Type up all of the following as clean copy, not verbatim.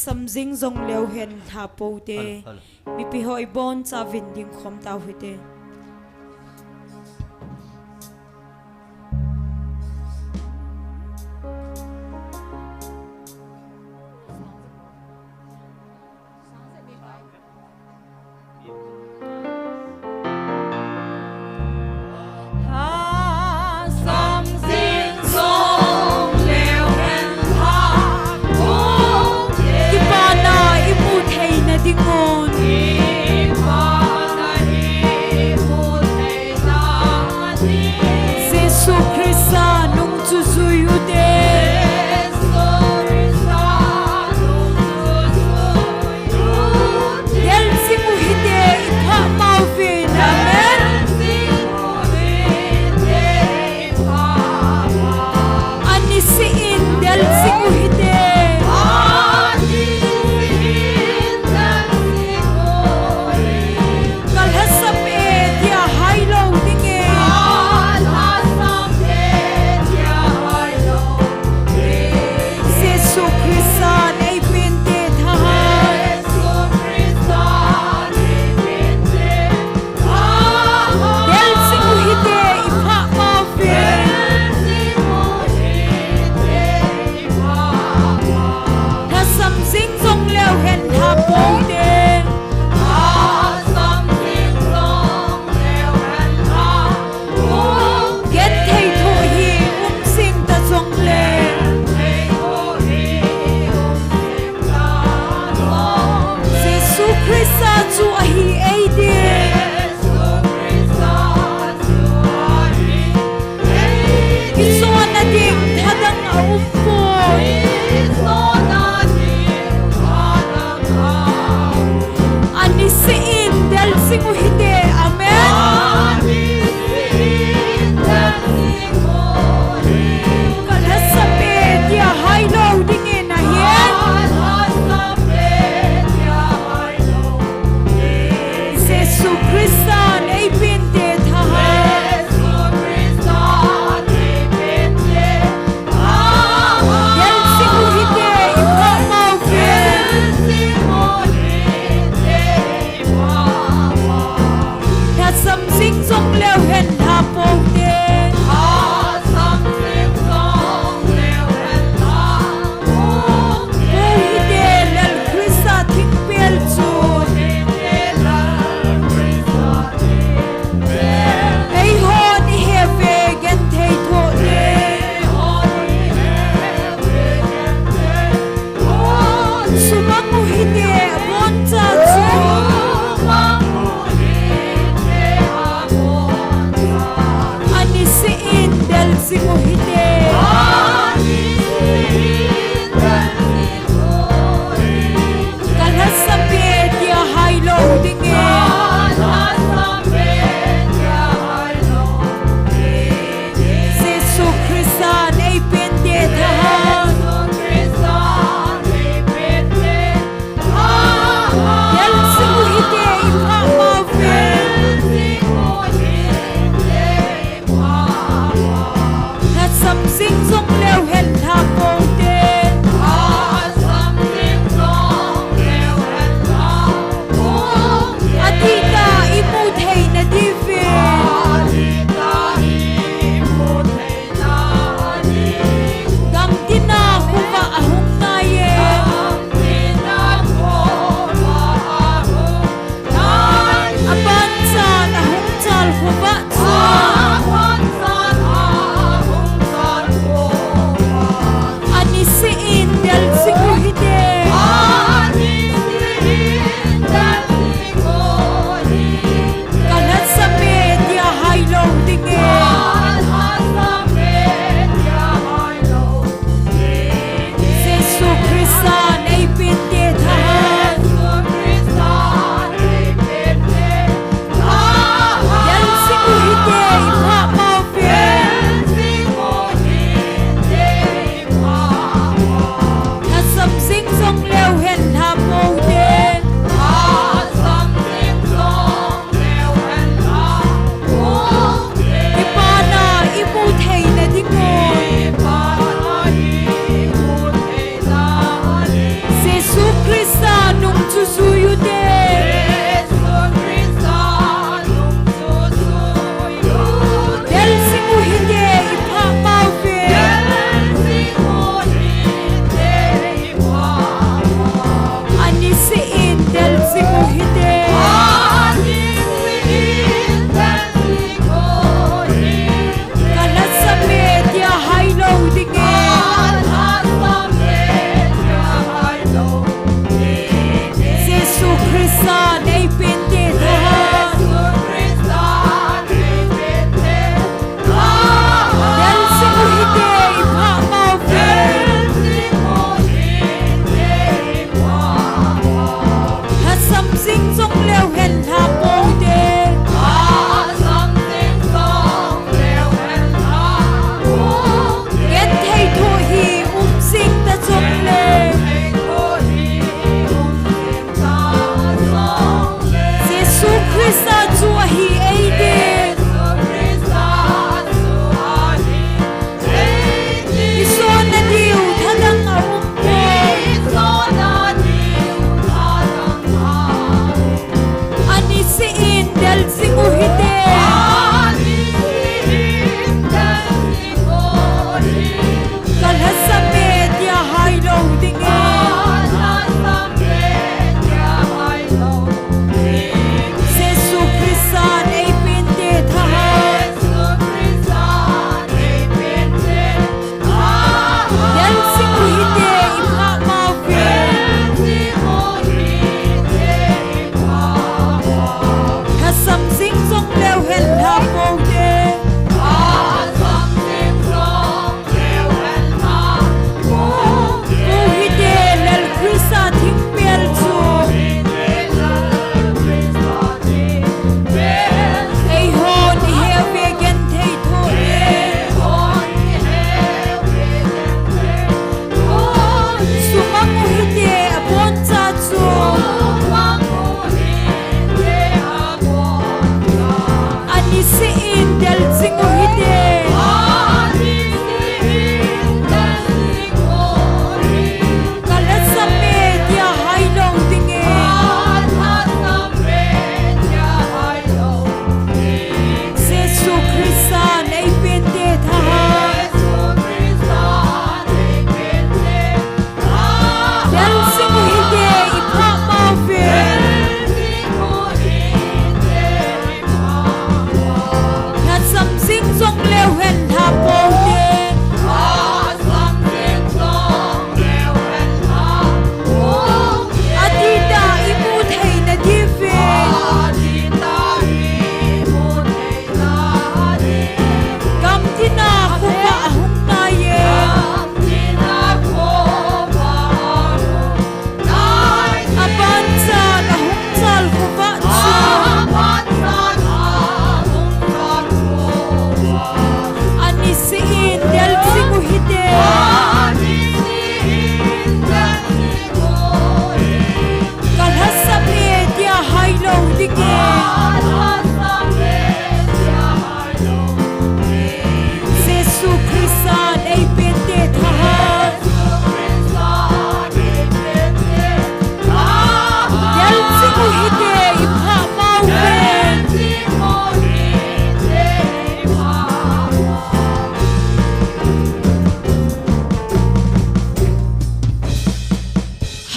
samjing zong leo hen thapo te mi pi hoi bon cha vin ding khom ta hu te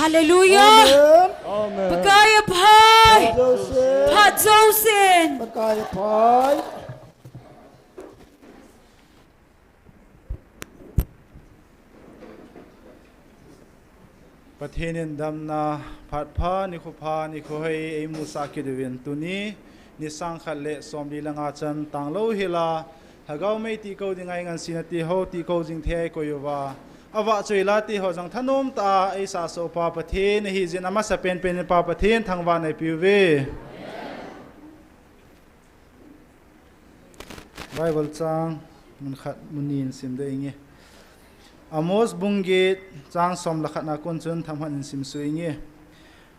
Hallelujah. Pagkaya pay. Padzosin. Pagkaya pay. Patinin damna patpa ni khupa ni khuhei ei musa kidwin tuni ni sangkhalle somli langa chan tanglo hila hagau mei ti ko dingai ngan sinati ho ti ko jing the ko yuwa awa choila ti ho jang thanom ta ei sa so pa pathin hi jin ama sa pen pen pa pathin thangwa nei piwe Bible chang mun khat munin sim de inge Amos bungit chang som lakhat na kon chun thamhan sim suinge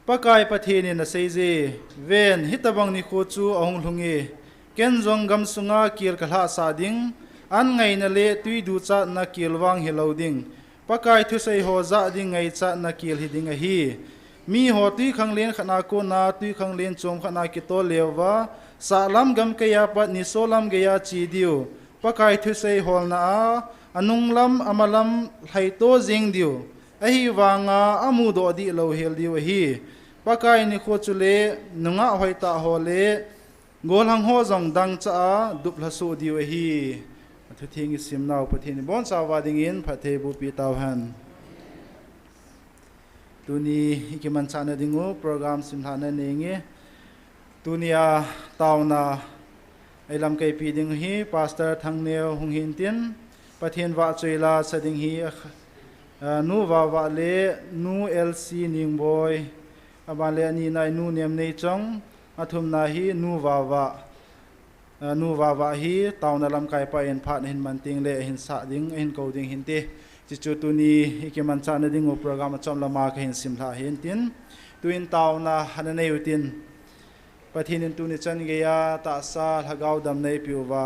pakai pathini na seije ven hitabang ni kho chu ahung hlungi kenjong gam sunga kil khala sading an ngai na le tui du cha na kilwang heloding pakai thu sei ho za ding ngai cha na kil hiding a hi mi ho tui khanglen khana ko na tui khanglen chom khana ki to lewa salam gam ke ya pat ni solam ge ya chi diu pakai thu sei hol na anung lam amalam haito jing diu ahi wanga amu do di lo hel diu hi pakai ni kho chule nunga hoita hole gol hang ho jong dang cha dupla su diu hi thu thing sim naw pathini bon sa wading in phathe bu pi taw han tuni ikiman chana dingu program sim thana nenge tunia tauna ailam kai pi ding hi pastor thangneo hung hin tin pathian wa choila sading hi nu wa le nu lc ning boy abale ani nai nu nem nei chong athum na hi nu wa hi tauna lam kai pa en phat hin man ting le hin sa ding hin ko ding hin te chi chu tu ni ikeman cha na ding program chom lama ka hin sim tha hin tin tuin tauna hanane utin pathian tu ni chan ge ya ta sa hagau dam nei piwa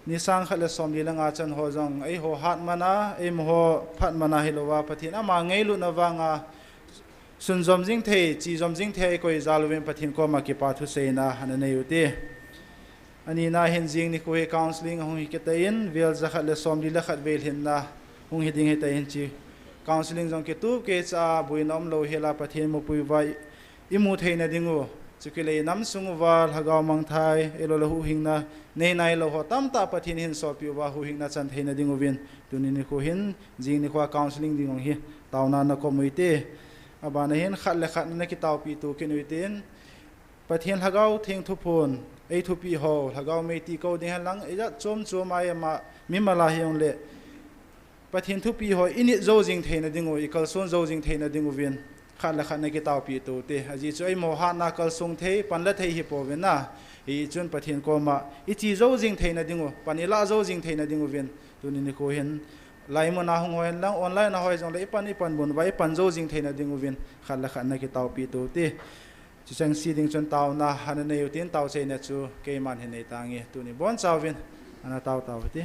nisang khala somli langa chan ho jong ei ho hat mana em ho phat mana hilowa pathin ama ngei lu na wanga sun zom jing the chi zom jing the koi zalwen pathin ko ma ki pa thu seina hanane yuti ani na hin jing ni ko he counseling hong hi ketain vel za khala somli la khat vel hin na hong hi ding he ta hin chi counseling jong ke tu ke cha buinom lo hela pathin mo pui vai imu theina dingu chukile nam sungwal hagaw mang thai elo la hu hingna nei nai lo ho tam ta pathin hin so pi wa hu hingna chan theina ding ovin tunin ni ko hin jing ni ko counseling ding hi tauna na community abana hen khat le khat na ki taw pi tu ke nuitin pathian hagau theng thu phun ei thu pi ho hagau mei ti ko ding lang eja chom chom ai ma mi mala hiong le pathian thu pi ho init zo jing theina dingo ikal son zo jing theina dingo vin khat le khat na ki taw pi tu te aji choi mo ha na kal sung thei pan la thei hi po ve na hi chun pathian ko ma ichi zo jing theina dingo panila zo jing theina dingo vin tuni ni ko hen lai mo na hong hoen lang online na hoi jong le pan bun vai pan zo jing theina dingo vin khat le khat na ki taw pi tu te chu chang si ding chun taw na han ne yu tin taw che na chu ke man he nei tangi tuni bon chaw vin ana taw ti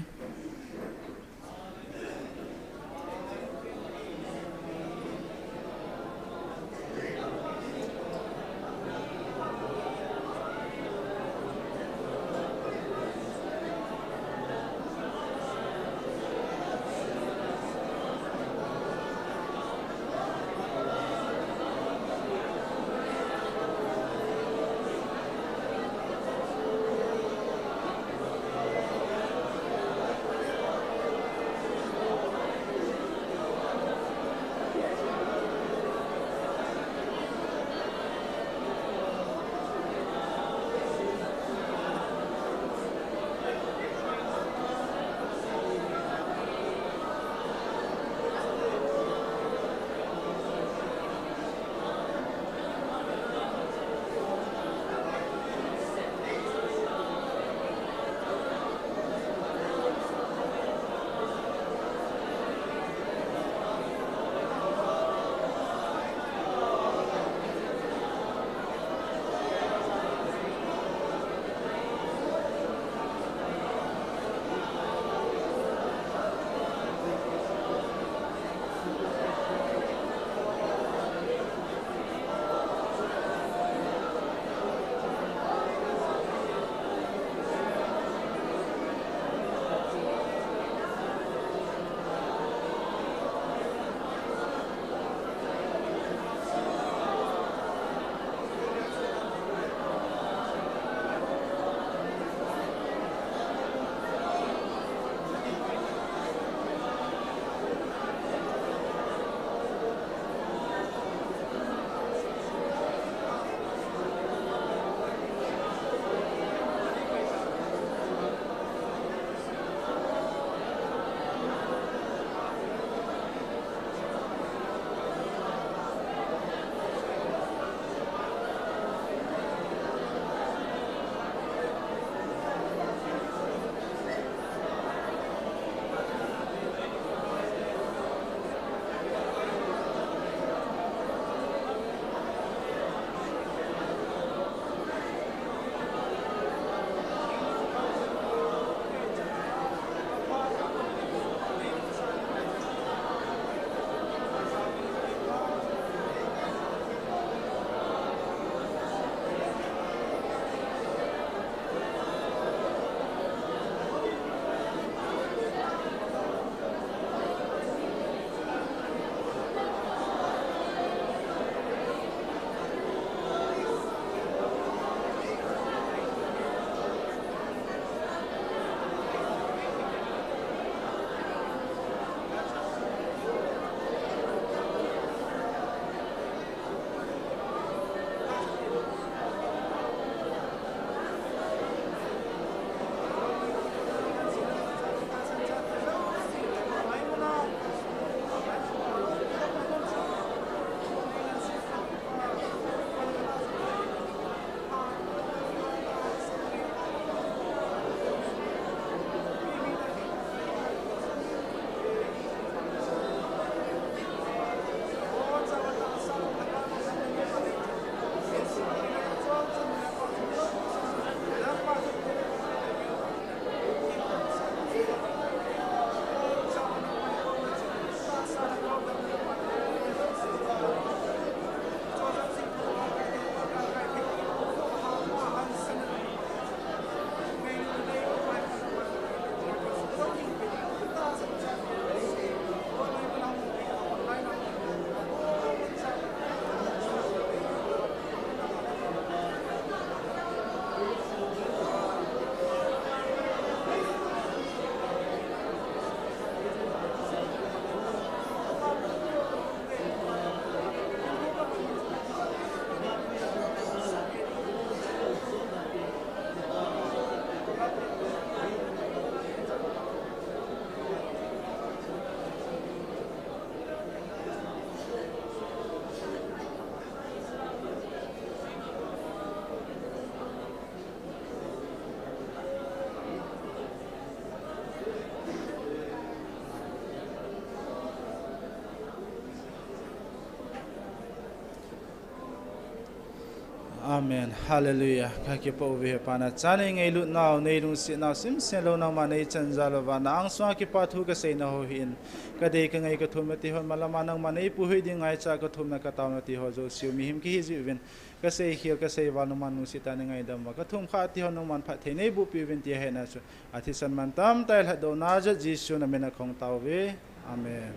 Amen. Hallelujah. Kaki pa uwi pana chani ngay lut nao nay lung si nao sim selo nao ma nay chanza lova na ang swa ki pa thu ka say na ho hin ka de ka ngay ka thum na ti hon malama nang ma nay puhui di ngay cha ka thum na ka taw na ti ho zo siu mi him ki hi zi ven ka say hiel ka say wa no man nu si ta ni ngay dam ka thum kha ti hon no man pha the nay bu pi ven ti he na chu athi san man tam tai la do na ja jisu na me na khong taw ve. Amen.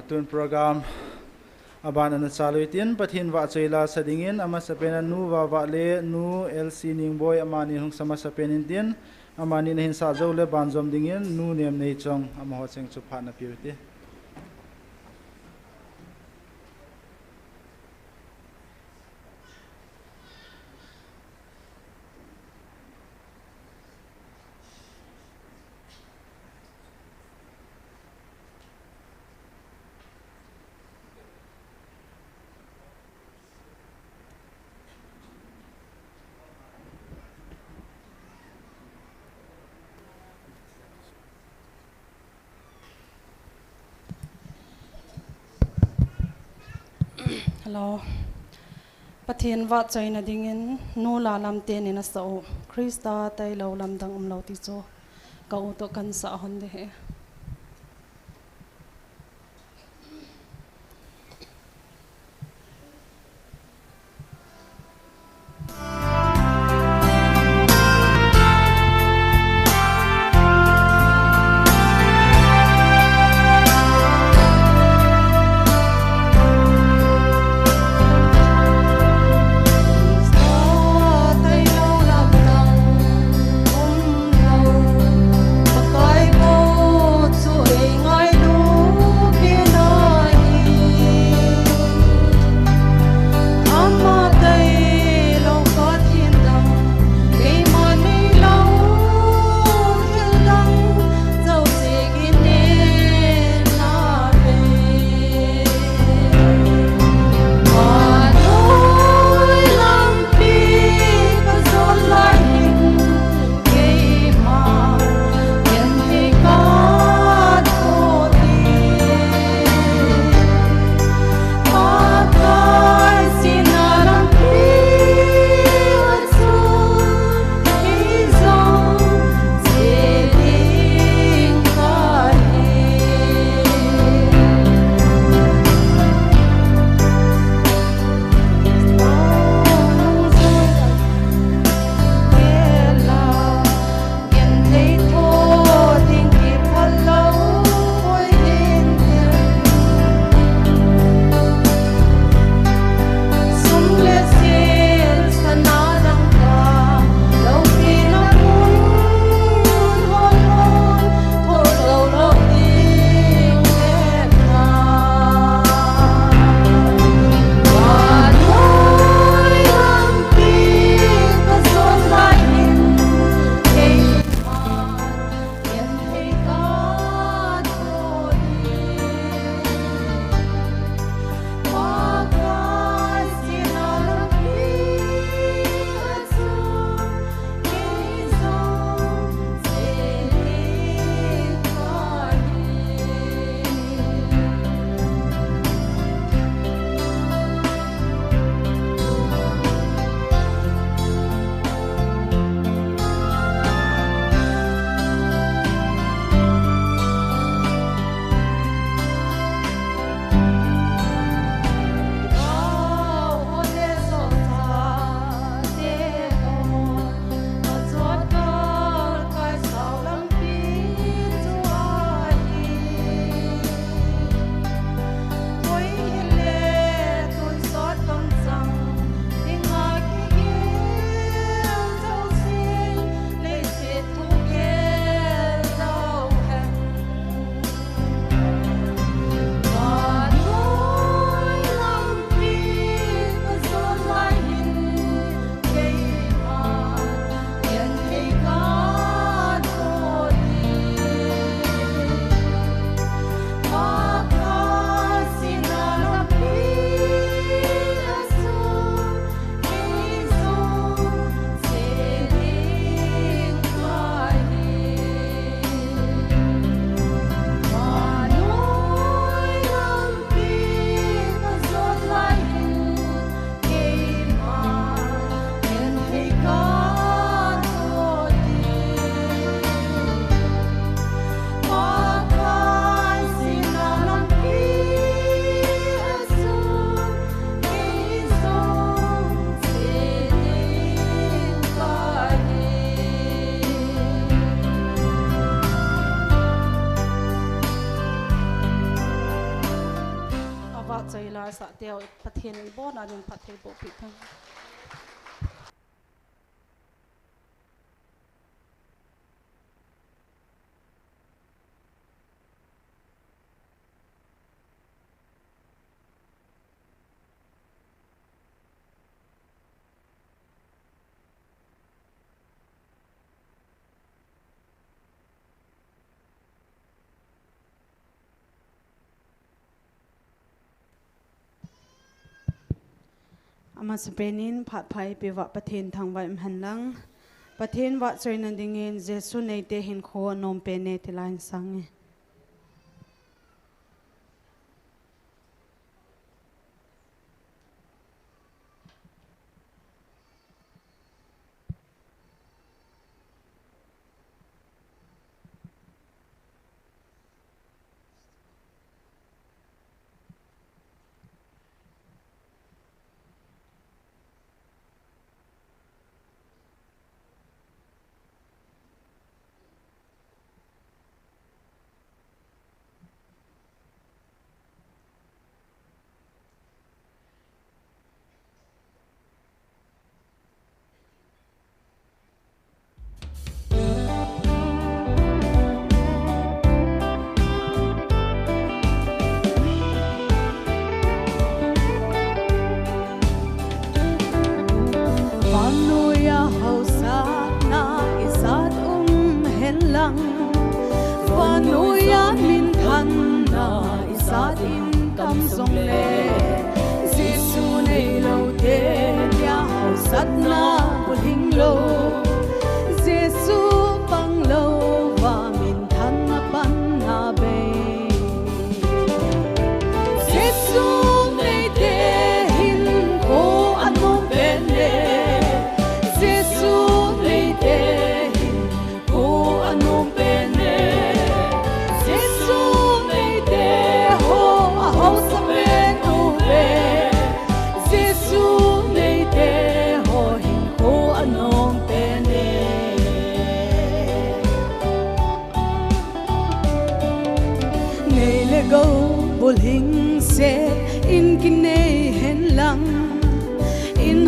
Tun program Aban na saluitin pathin wa choila sadingin ama sapena nu wa le nu LC ningboy amani hong sama sapenin tin amani na hin sa zo le banjom dingin nu nem nei chong ama ho cheng chu pha na piute. Hello. Pathian wat choi na dingin nu la lam te ni na so Krista tai lo lam dang lo ti cho ka u to kan sa hon de he. Hãy subscribe cho kênh Ghiền Mì Gõ để không bỏ lỡ va chei la sa teo pathian bo na din pathei bo pi thang ama sepenin phat phai pe wa pathen thang vai mhan lang pathen wa choina dingin jesu nei te hin kho nom pe ne tilain sang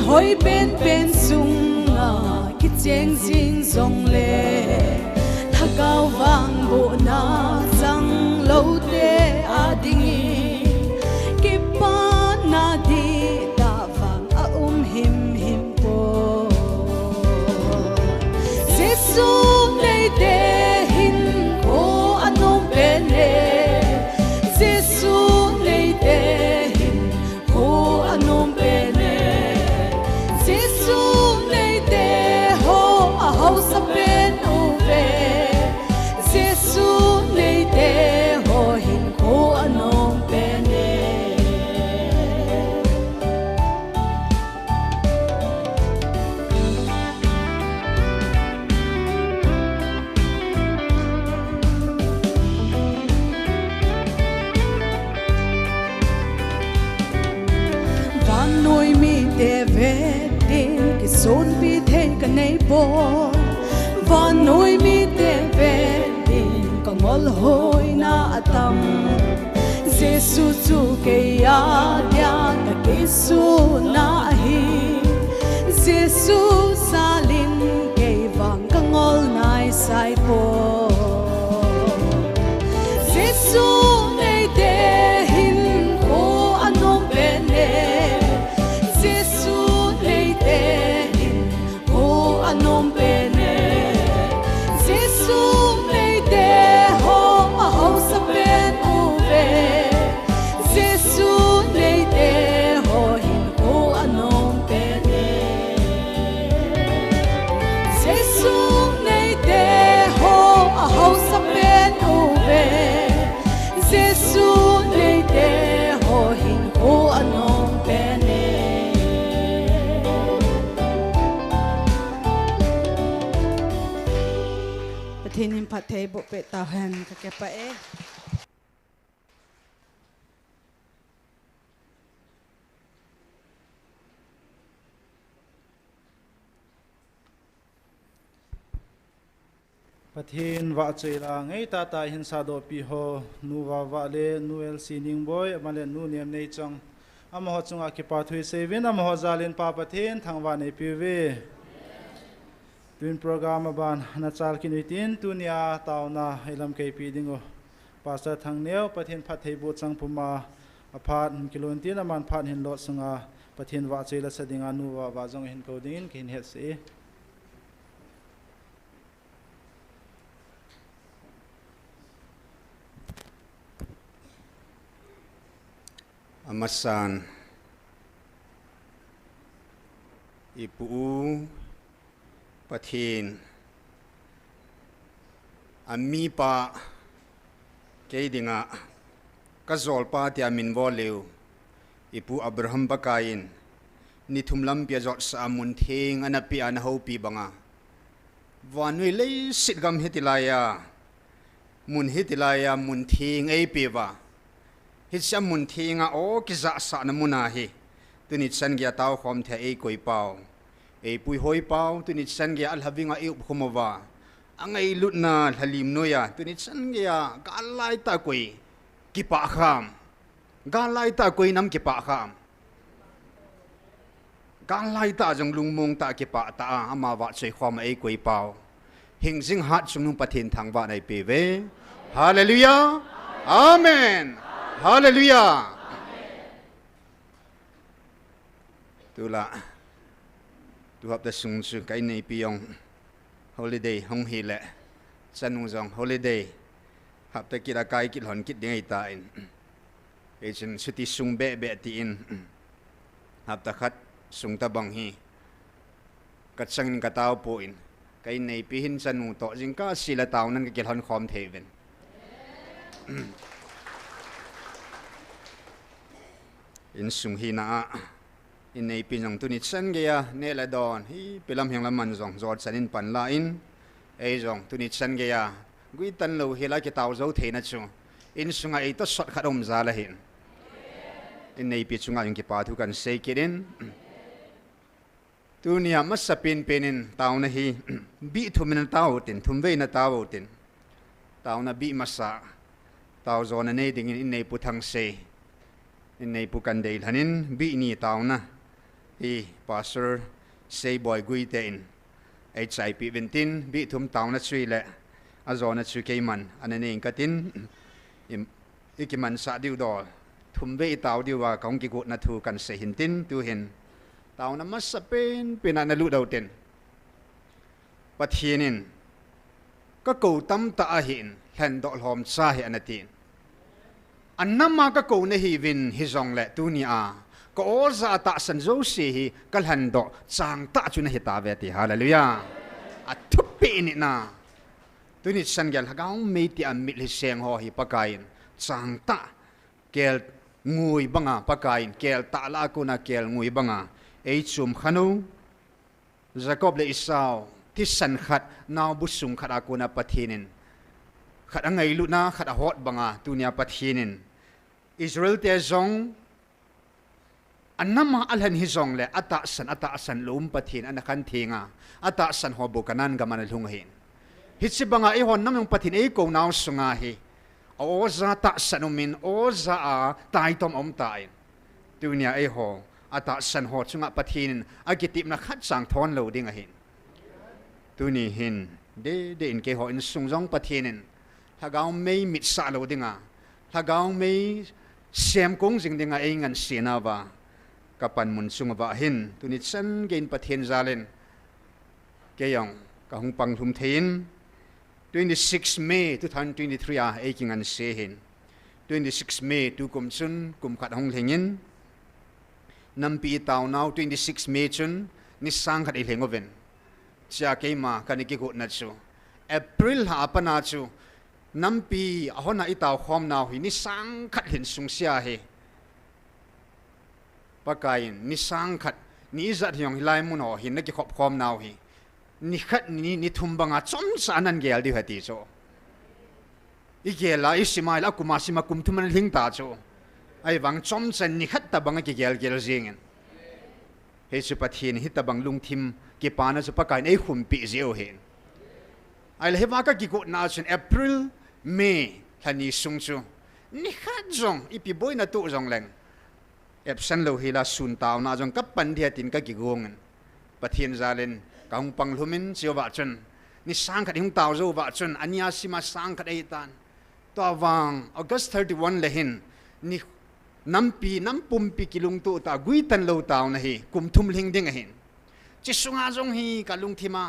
hoi ben ben sung nga ki cheng jing zong le thakau wang bo na chang lo te adingi ki pa na di da wang a him him po jesu nei te hin ko anom ben le jesu nei te hin ko anom ben sa ben uve jesu nei te ho hin ko anom pene van noi mi te ve tin ki son pi the ka nei bo van noi mi te ve din kongol hoi na atam jesu chu ke ya dia ka kesu na hi jesu salin ke wang kongol nai sai po jesu nei te hin ko anom bene jesu nei te hin ko anom bene Thinin pathe bo pe ta han ka ke pa e Pathin wa cheila ngai ta ta hin sa do pi ho nu wa le nu el sining boy amale nu niam nei chang ama ho chunga ki pa thui sevin ama ho zalin pa pathin thangwa nei pi ve twin program ban na chal ki nitin tunia tauna helam ke pi dingo pastor thangneu pathin phathei bu chang puma aphat kilon tin aman phat hin lo sanga pathin wa cheila sadinga nu wa jong hin ko ding kin het se Amasan ipu pathin ami pa keidinga kazol pa ti amin voleu ipu Abraham bakain ni thumlam pia jot sa mun thing anapi an ho pi banga wanui le sit gam hitilaya mun thing ei pi wa hitsa mun thinga o kiza sa na munahi tunit san gya taw khom the ei koi pau ei pui hoi pau tunit san gya al havinga e khomova angai lutna halim noya tunit san gya galai ta koi kipa kham galai ta koi nam kipa kham galai ta jong lungmong ta kipa ta ama wa chei khom ei koi pau hing jing hat chung pathin thangwa nai pe ve hallelujah amen Hallelujah. Tula. Tu hab da sung su kai nei piong holiday hong hi le. Sanung jong holiday. Hab ta kira kai kit hon kit ding ta in. E chen suti sung be ti in. Hab ta khat sung ta bang hi. Kat sang ka taw po in. Kai nei pi hin sanu to jing ka sila taw nan ka kil hon khom theven. In sung hi na in nei pinong tunit san gaya ne la don hi pilam hyang laman zong zot sanin pan la in ei zong tunit san gaya gui tan lo hila ki taw zo the na chu in sunga ei to sot kharom za la hin in nei pi chunga yung ki pa thu kan sei kirin tunia masapin penin taw na hi bi thumin taw tin thumve na taw tin taw na bi masa taw zo na nei ding in nei pu thang sei in nei pukan dei hanin bi ni tauna hi pastor sei boy gui te in HIP ventin bi thum tauna chui le azona chu keiman anane katin ikiman sa diu dol thum ve taw diu wa kong ki gut na thu kan se hintin tu hin tauna masapen pinana lu dau ten pathinin ka ko tam ta a hin hlen dol hom cha hi anatin annama ka ko na hi vin hi zong le tunia ko oza ta san zo si hi kalhan do chang ta chu na hi ta ve ti hallelujah athupi ni na tuni san gel hagaung me ti am mi li seng ho hi pakain chang ta kel ngui banga pakain kel ta la ko na kel ngui banga ei chum khanu jacob le isau ti san khat naw bu sung khara ko na pathinin khat angai lu na khat a hot banga tunia pathinin Israel te zong annama alhan hi zong le ata san lum pathin anakan thinga ata san hobo kanan gaman lung hin hitsi banga e hon namung pathin e ko naw sunga hi oza ta sanumin oza a taitom om tain tunia e ho ata san ho chunga pathin agitip na khat sang thon lo ding a hin tuni hin de in ke ho in sungjong pathinin hagaw mei mit sa lo dinga hagaw mei sem kong jing dinga e ngan sina ba kapan mun sunga ba hin tunit san gain pathin zalen keyong ka hung pang thum thein 26 May 2023 a e king an se hin 26 May tu kum chun kum khat hong lengin Nampi Taona 26 May chun ni sang khat i lengoven cha keima kaniki ko na chu April ha apana chu Nampi ahona itaw khom naw hi ni sang khat hin sung sia he pakain ni sang khat ni zat hyong hilai mun ho hin na ki khop khom naw hi ni khat ni thum banga chom sa nan gel di hati cho igela isimail akuma sima kum thuman hing ta cho ai wang chom chen ni khat ta banga ki gel jingen he chu pathin hi ta bang lung thim ki pana chu pakain ei khum pi zeu hen ai le hema ka ki ko na chen April May thani sung chu ni khat jong ipi boy na tu jong leng epsan lo hila sun taw na jong kap pan dia tin ka ki gongen pathian zalen kaung pang lumin chiwa wa chen ni sang khat hung taw zo wa chen ania sima sang khat ai tan to wang August 31 le hin ni nampi nampumpi kilung tu ta gui tan lo taw na hi kum thum ling ding a hin chi sunga jong hi ka lung thima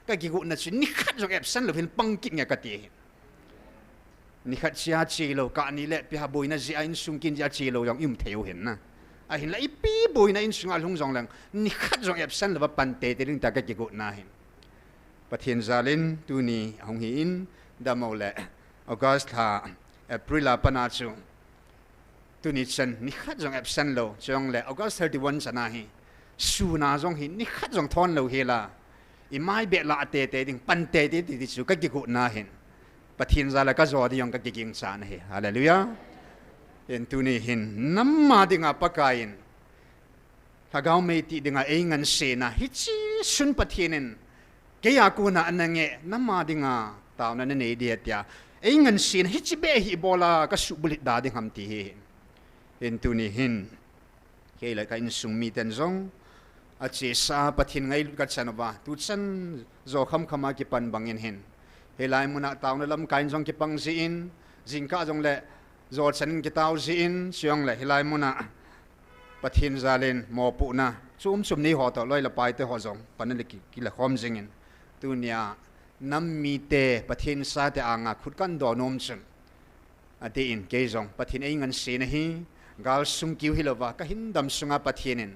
ka gi gu na chin ni khat jong epsan lo hin pang ki nga ka ti ni khat sia chi lo ka ni le pi ha boy na ji ain sung kin ja chi lo yong im theu hin na a hin la ipi boy na in sunga lung jong lang ni khat jong epsan lo pan te te ring ta ka gi gu na hin pathian zalin tu ni hong hi in da mo le August ha April la pana chu tu ni chen ni khat jong epsan lo chong le August 31 chana hi su na jong hi ni khat jong thon lo he la i mai be la te te ding pan te te ti chu ka gi gu na hin pathian zala ka zo di yong ka gi ging cha na he hallelujah en tu ni hin namma dinga pakain hagau mei ti dinga eingan se na hi chi sun pathianin ke ya ku na anange namma dinga taw na ne dia tia eingan sin hi chi be hi bola ka su bulit da ding ham ti he en tu ni hin ke la ka in sung mi ten zong a che sa pathin ngai ka chanwa tu chan zo kham khama ki pan bangin hin helai muna taw na lam kain zong ki pang si in jingka zong le zo chan ki taw si in siong le helai muna pathin zalen mo pu na chum ni ho to loi la pai te ho zong pan le ki la khom jingin tu nia nam mi te pathin sa te anga khut kan do nom chen ati in ke zong pathin ei ngan se na hi gal sung kiu hilowa ka hin dam sunga pathinin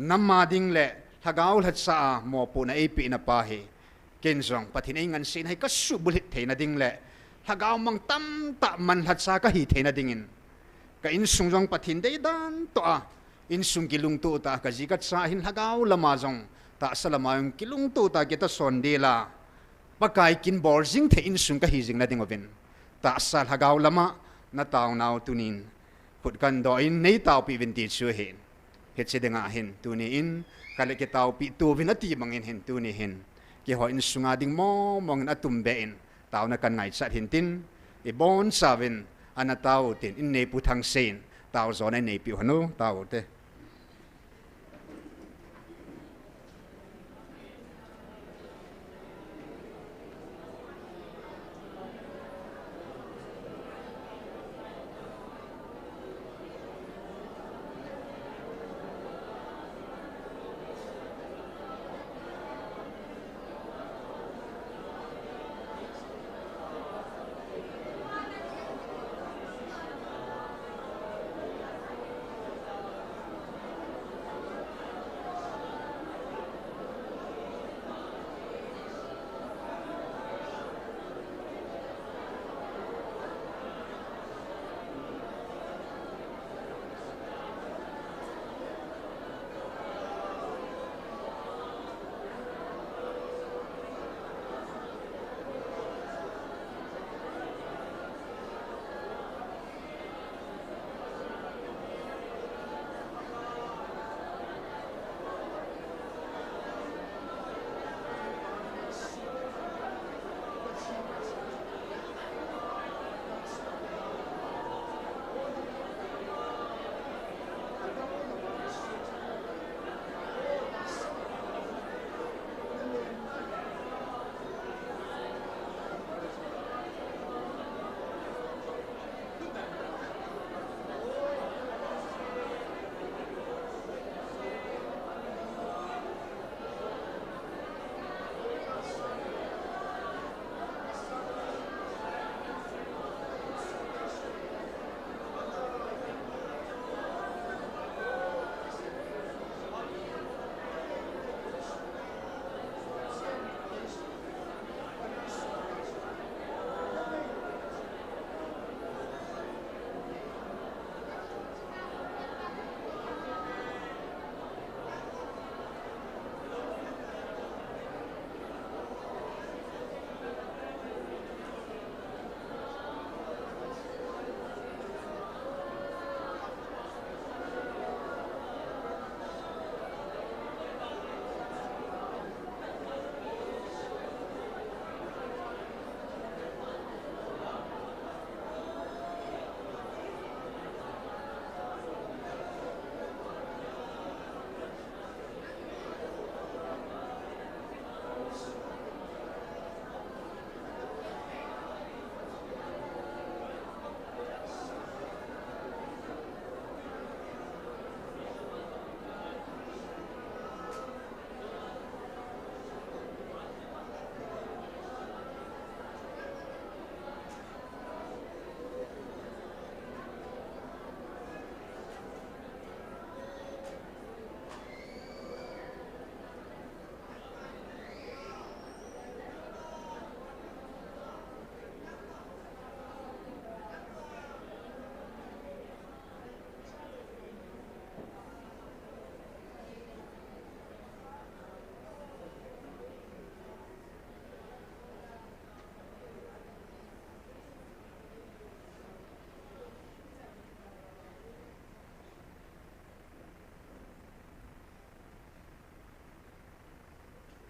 namma ding le hagaul hat sa mo pu na epi na pa hi ken zong pathin ei ngan sin hai ka su bulit theina ding le hagaw mang tam ta man hat sa ka hi theina dingin ka in sung jong pathin dei dan to a in sung kilung tu ta ka ji ka sa hin hagaw lama jong ta salama yung kilung tu ta kita son de la pakai kin bor jing the in sung ka hi jing na ding ovin ta sal hagaw lama na taw naw tunin khut kan do in nei taw pi vin ti chu hin het se denga hin tu ni in kale ke taw pi tu vin ati mangin hin tu ni hin ke ho in sunga ding mo mong na tum be in taw na kan ngai sat hin tin e bon savin ana taw tin in nei pu thang sen taw zo na nei pi hanu taw te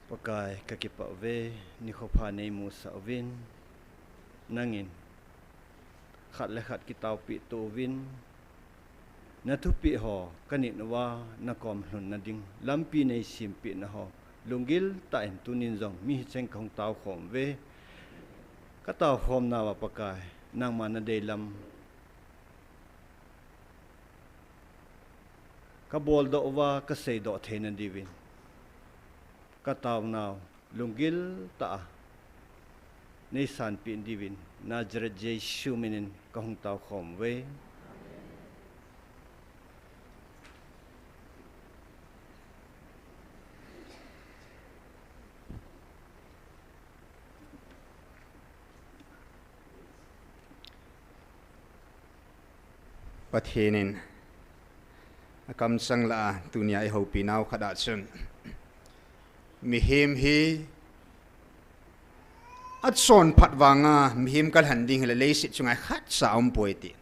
pakai kaki pak ve ni khopa nei mu sa win nangin khat le khat kitau pi to win na thu pi ho kanit wa na kom hlun na ding lampi nei sim pi na ho lungil ta en tunin jong mi cheng khong tau khom ve ka tau khom na wa pakai nang ma na dei lam ka bol do wa ka sei do thein divin ka tau naw lungil ta nei san pin divin Nazareth Jesu minin ka hong tau khom ve Pathinin akam sang la dunia e ho pinau khada chun mihim hi at son phatwanga mihim kal handing le leisi chungai khat saum poiti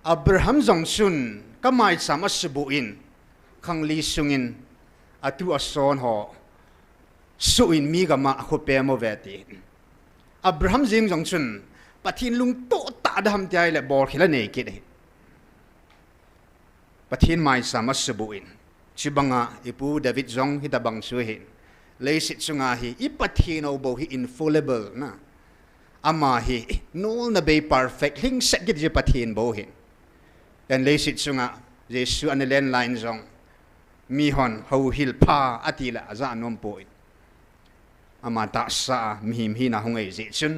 Abraham jong chun kamai sama sibu in khangli sungin atu ason ho suin mi gama khope mo veti Abraham jing jong chun pathin lung to ta dam tai le bor khila nei ki de pathin mai sama sibu in chibanga ipu David jong hitabang su hin leisit chunga hi ipathin o bo hi infallible na ama hi no na be perfect hing set gi je pathin bo hin dan leisit chunga Jesu an len line jong mi hon ho hil pa atila za nom poin ama ta sa mihim hi na hong ei je chun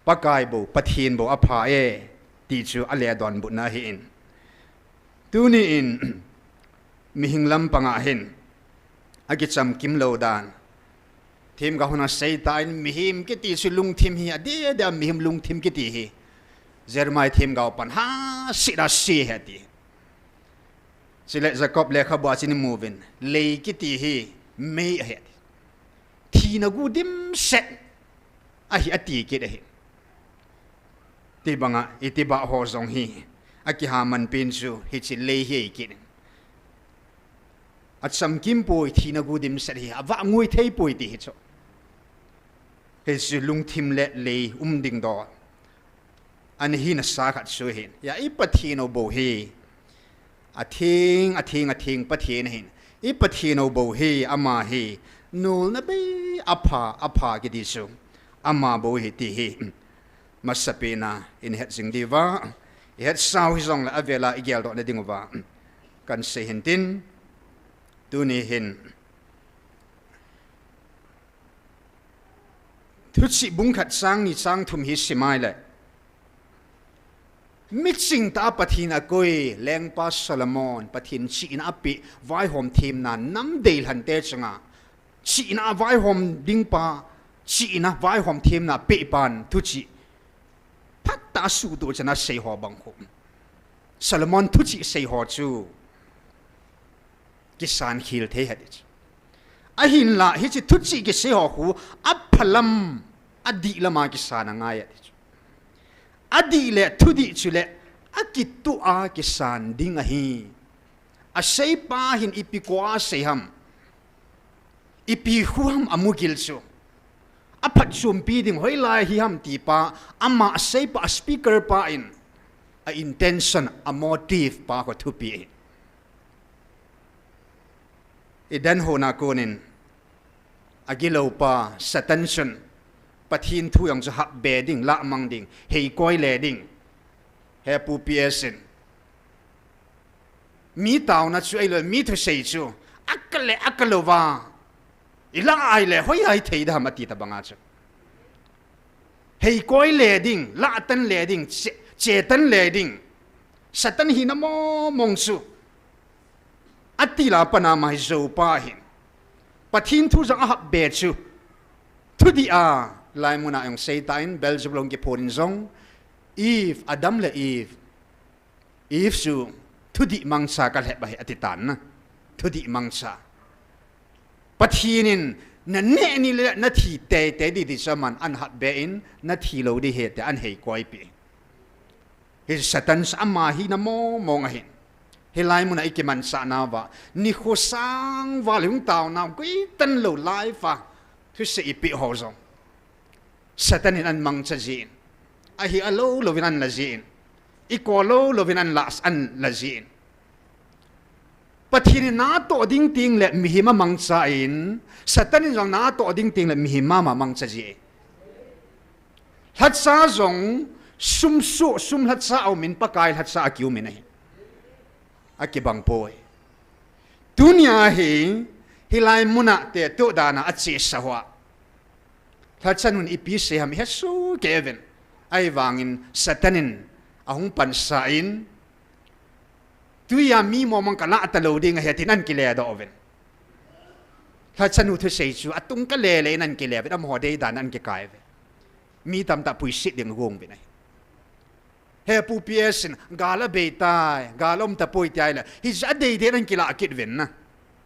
pakai bo pathin bo apha e ti chu ale don bu na hi in tu ni in mihinglam panga hin agicham kim lo dan thim ga hona seitain mihim ke ti chu lung thim hi ade da mihim lung thim ke ti hi zermai thim ga pan ha sira si hati sile jacob le khabwa chini movin le ki ti hi me he thi na gu dim set a hi ati ke de ti banga itiba ho zong hi aki ha man pin chu hi chi le hi ki at sam kim poi thina gu dim set hi awa ngui thei poi ti hi cho he su lung thim le ding do an hi na sa khat su hin ya I pathino bo hi a thing pathin hin I pathino bo hi ama hi nul na be apha ki di su ama bo hi ti hi masapina in het sing diva het sau hi zong la avela igel do na dingwa kan se hintin tuni hin thuchi bungkhat sang ni sang thum hi simai le mixing ta pathina koi lengpa Solomon pathin chi in api vai hom thim na nam deil han te changa chi na vai hom dingpa chi na vai hom thim na pe pan thuchi ta su do chana sei ho bang khum Solomon thuchi sei ho chu kisan khil the hadich a hin la hi chi thuchi ki sei ho khu aphalam adi lama kisan nga ya adi le thudi chule akitu a kisan ding a hi a sei pa hin ipikwa sei ham ipi huam amugil chu apat sumpi ding hoi lai hi ham ti pa ama sei pa speaker pa in a intention a motive pa ko thupi idan hona konin agilo pa satansion pathin thu yang cha bedding la mang ding hei koi le ding he pu piesin mi taw na chu ai lo mi thu sei chu akalowa ila ai le hoi ai thei da mati ta banga chu hei koi le ding la tan le ding che tan le ding satan hi na mo mong su atila pana mai zo pa hin pathin thu za ha be chu thu di a lai muna yung seitain belzebulong ki porin zong if adam le if su thu di mangsa ka le bai atitan na thu di mangsa pathinin na ne ni le na thi te di saman an hat be in na thi lo di he te an hei koi pi he satan ama hi na mo mong hin helai muna ikiman sa nawa ni khosang walung taw na kui tan lo lai fa thu se ipi hozong satanin an mang chajin ahi alo lovinan lazin ikolo lovinan las an lazin pathin na to ding ting le mihima mang cha in satanin jong na to ding ting le mihima ma mang chaji hat sa jong sum hat sa au min pakai hat sa akiu min ai akibang poi dunia hi hilai muna te to dana achi sawa hat sanun ipi se ham hesu kevin ai wangin satanin ahung pansain tuya mi mo mang kala atalo ding hetinan kile do oven hat sanu thu sei chu atung ka le le nan kile am ho dei dan an ke kai mi tam ta pui sit ding hong binai he pu piesin gala beitai galom ta poi tai la hi ja dei de nan kila kit ven na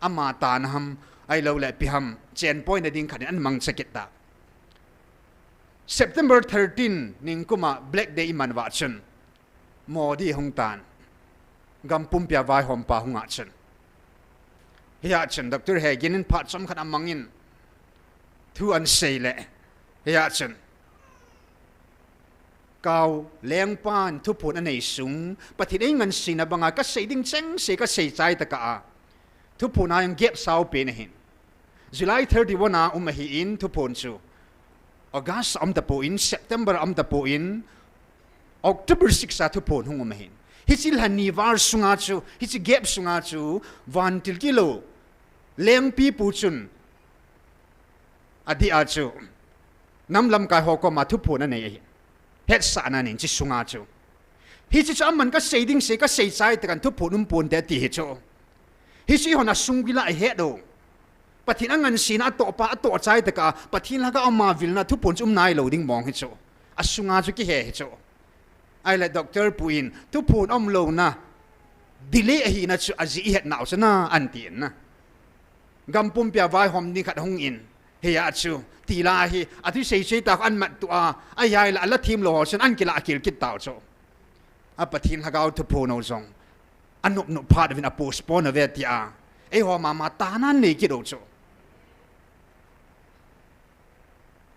ama tan ham ai lo le pi ham chen point ding khan an mang sakit ta September 13 ning kuma black day man wa chen modi hong tan gam pum pia vai hom pa hunga chen hiya chen doctor he ginin phat som khan amangin thu an sei le hiya chen kau leng pan thu pun anei sung pathi ei ngan sina banga ka sei ding cheng se ka sei chai ta ka thu pun ayang gap sau pe ne hin July 31 a hi in thu pun chu August am ta po in September am ta po in October 6 a thu pun hung hin hi sil han ni war sunga chu hi chi gap sunga chu van til kilo leng pi pu chun adi a chu nam lam ka ho ko ma thu pun anei het sa na nin chi sunga chu hi chi cham man ka seiding se ka sei chai te kan thu punum pun te ti hi chu hi chi hona sungwila he do pathin angan sina to pa to chai te ka pathin la ka amma vilna thu pun chum nai loading mong hi chu asunga chu ki he chu ai la doctor puin thu pun om lo na delay hi na chu azi het naw sana an tin na gam pum pia vai hom ni khat hong in he ya chu ti la hi ati sei sei ta an mat tu a ayai la la thim lo chen an kila akil kit taw cho a pathin ha gau thu pun no zong anup no part of in a postpone of it ya e ho mama ta na ne ki do cho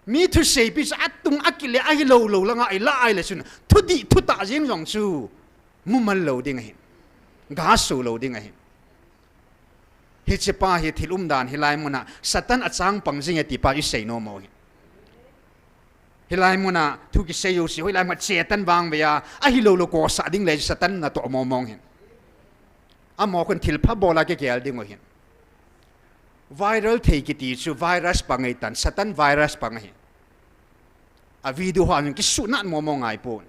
mi thu sei pi sa tung akile ai lo la nga ai la ai le sun thu di thu ta jing jong chu mu man lo ding hin ga su lo ding hin hi chepa hi thilum dan hilai muna satan achang pangjing ati pa i sei no mo hi hilai muna thu ki sei yo si hilai ma chetan wang be ya a hi lo ko sa ding le satan na to mo mong hin a mo kon thil pha bola ke gel ding o hin viral thei ki ti chu virus pangai tan satan virus pangai a video ha ki su na mo mo ngai pon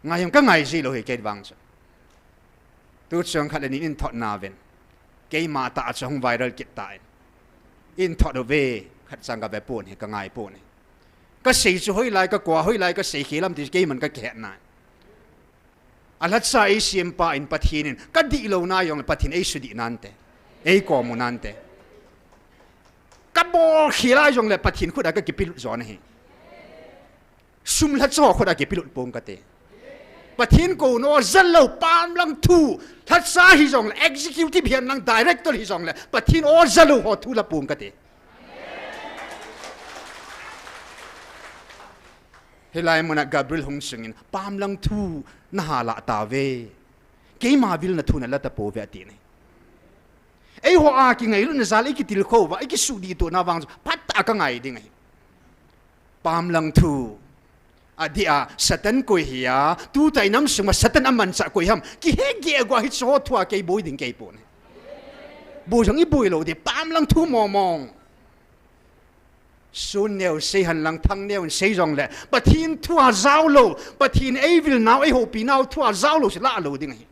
ngai yong ka ngai ji lo hi ke wang chu tu chang khat ni in thot na ven ke ma ta chong viral kit tai in thot ve khat chang ga be pon he ka ngai pon ka sei chu hoi lai ka kwa hoi lai ka sei khilam ti ke man ka khe na alat sa ai sim pa in pathinin ka di lo na yong pathin ai su di nante ei ko mu nante ka bo khila yong le pathin khuda ka kipil zon he sum la cho khuda kipil pong ka te pathin ko no zallo pam lang thu that sa hi jong executive hian lang director hi jong le pathin o zalo ho thu la pung ka te helai mona Gabriel hong singin pam lang thu na hala ta ve ke ma vil na thu na la ta po ve ati ne ei ho a ki ngai lu na zal ki til kho wa ki su di to na wang pat ta ka ngai ding pam lang thu adia satan ko hiya tu tai nam suma satan aman sa ko ham ki he ge gwa hi so thua ke boy ding ke pon bo jang i boy lo de pam lang thu mo mong sun neo sei han lang thang neo sei jong le pathin thua zau lo pathin ei vil now ei ho pi now thua zau lo se la lo ding hi